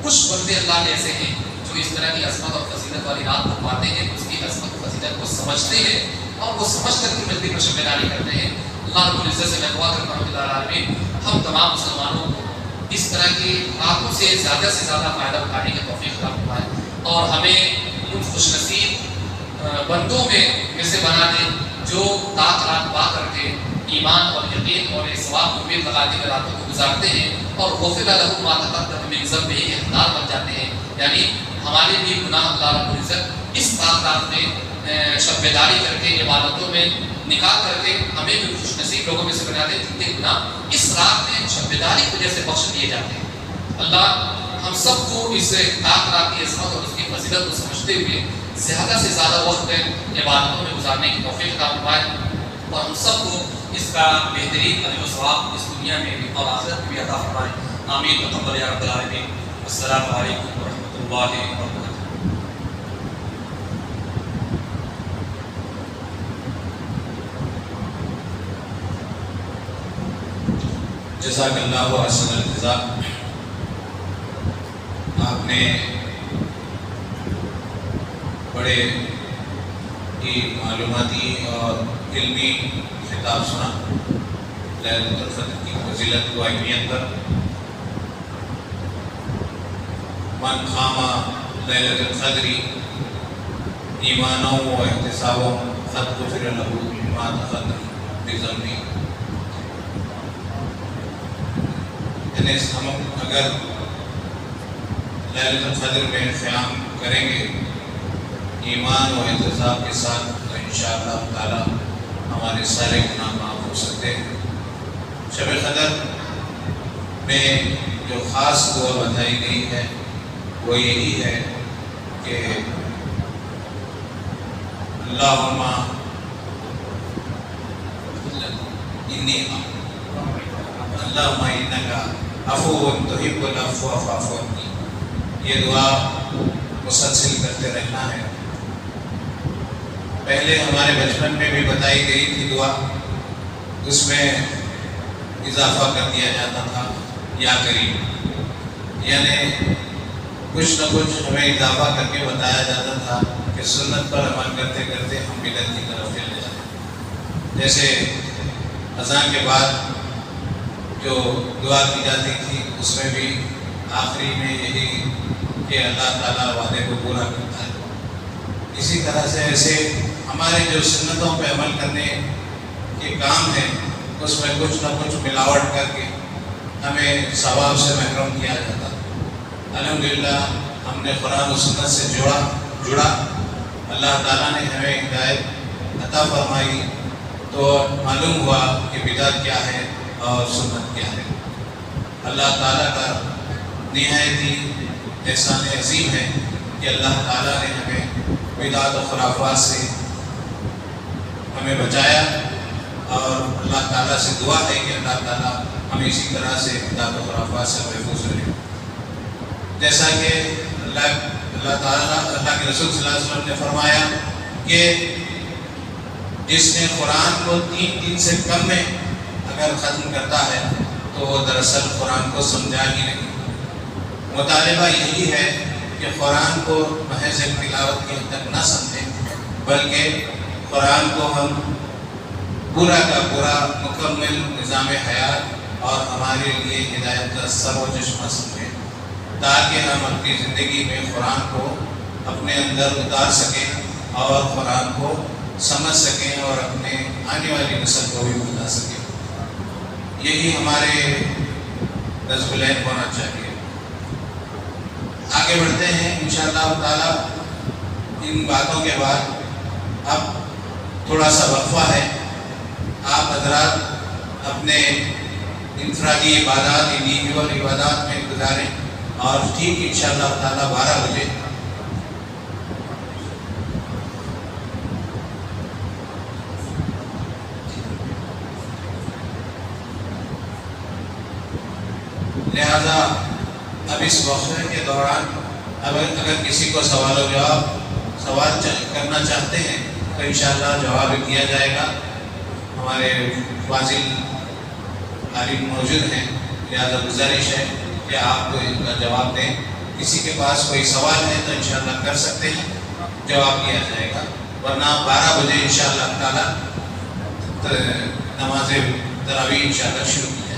کچھ بندے اللہ کے ایسے ہیں جو اس طرح کی عظمت اور فضیلت والی رات کو پاتے ہیں, اس کی عظمت و فضیلت کو سمجھتے ہیں اور وہ سمجھ کر کے مزید پر شکرداری کرتے ہیں. اللہ رب العزت سے میں دعا کرتا ہوں کہ العالمین ہم تمام مسلمانوں کو اس طرح کی راتوں سے زیادہ فائدہ اٹھانے کی توفیق عطا فرمائے اور ہمیں ان خوش نصیب بندوں میں سے بنا دے جو رات با کر کے ایمان اور یقین اور ثواب کو امید لگاتے ہوئے راتوں کو گزارتے ہیں اور غفر لهم ما تقدم من ذنبه کے حقدار بن جاتے ہیں. یعنی ہمارے بھی گناہ اللہ رب العزت اس رات میں شب بیداری کر کے عبادتوں میں نکال کر کے ہمیں بھی خوش نصیب لوگوں میں سے بنا دے جن کے گناہ اس رات میں شب بیداری کی وجہ سے بخش دیے جاتے ہیں. اللہ ہم سب کو اس رات کی عظمت اور اس کی فضیلت کو سمجھتے ہوئے زیادہ سے زیادہ وقت عبادتوں میں گزارنے کی توفیق عطا فرمائے اور ہم سب کو اس کا بہترین اجر و ثواب اس دنیا میں بھی اور آخرت میں بھی عطا فرمائے. آمین تقبل یا رب العالمین. السلام علیکم ورحمۃ اللہ وبرکاتہ. جزاک اللہ و احسن الجزاء. آپ نے بڑے ہی معلوماتی اور علمی خطاب سنا لیلۃ القدر کی فضیلت و اہمیت پر. من قام لیلۃ القدر ایمانوں و احتسابوں قد غفر لہ ما تقدم من ذنبہ. یعنی ہم اگر لیلۃ القدر میں قیام کریں گے ایمان و احتساب کے ساتھ تو انشاءاللہ تعالی ہمارے سارے گناہ معاف ہو سکتے ہیں. شب قدر میں جو خاص دعا بتائی گئی ہے وہ یہی ہے کہ اللہم انی اللہم انکا عفو تحب العفو فاعف عنی. یہ دعا مسلسل کرتے رہنا ہے. پہلے ہمارے بچپن میں بھی بتائی گئی تھی دعا، اس میں اضافہ کر دیا جاتا تھا یا کریم، یعنی کچھ نہ کچھ ہمیں اضافہ کر کے بتایا جاتا تھا کہ سنت پر عمل کرتے کرتے ہم بدعت کی طرف چلے جاتے. جیسے اذان کے بعد جو دعا کی جاتی تھی اس میں بھی آخری میں یہی کہ اللہ تعالیٰ وعدے کو پورا کرتا ہے. اسی طرح سے ایسے ہمارے جو سنتوں پہ عمل کرنے کے کام ہیں اس میں کچھ نہ کچھ ملاوٹ کر کے ہمیں ثواب سے محروم کیا جاتا. الحمدللہ ہم نے قرآن و سنت سے جڑا اللہ تعالیٰ نے ہمیں ہدایت عطا فرمائی تو معلوم ہوا کہ بدعت کیا ہے اور سنت کیا ہے. اللہ تعالیٰ کا نہایت ہی احسان عظیم ہے کہ اللہ تعالیٰ نے ہمیں بدعت و خرافات سے ہمیں بچایا، اور اللہ تعالیٰ سے دعا ہے کہ اللہ تعالیٰ ہمیں اسی طرح سے بدعت و خرافات سے محفوظ رکھے. جیسا کہ اللہ تعالیٰ اللہ کے رسول صلی اللہ علیہ وسلم نے فرمایا کہ جس نے قرآن کو 3 دن سے کم میں اگر ختم کرتا ہے تو وہ دراصل قرآن کو سمجھا ہی نہیں. مطالبہ یہی ہے کہ قرآن کو محض ایک تلاوت کی حد تک نہ سمجھیں بلکہ قرآن کو ہم پورا کا پورا مکمل نظام حیات اور ہمارے لیے ہدایت کا سر و چشمہ سمجھیں تاکہ ہم اپنی زندگی میں قرآن کو اپنے اندر اتار سکیں اور قرآن کو سمجھ سکیں اور اپنے آنے والی نسل کو بھی بتا سکیں. یہی ہمارے نظم العین ہونا چاہیے. آگے بڑھتے ہیں انشاءاللہ تعالی. ان باتوں کے بعد اب تھوڑا سا وقفہ ہے. آپ حضرات اپنے انفرادی عبادات انڈیویجول عبادات میں گزاریں اور ٹھیک انشاءاللہ تعالی 12 بجے لہذا اب اس وقفے کے دوران اگر کسی کو سوال و جواب کرنا چاہتے ہیں تو انشاءاللہ جواب دیا جائے گا. ہمارے فاضل عالم موجود ہیں، لہذا گزارش ہے کہ آپ کو ان کا جواب دیں. کسی کے پاس کوئی سوال ہے تو انشاءاللہ کر سکتے ہیں، جواب دیا جائے گا. ورنہ 12 بجے انشاءاللہ تعالی نماز تراویح انشاءاللہ شروع کی جائے گی.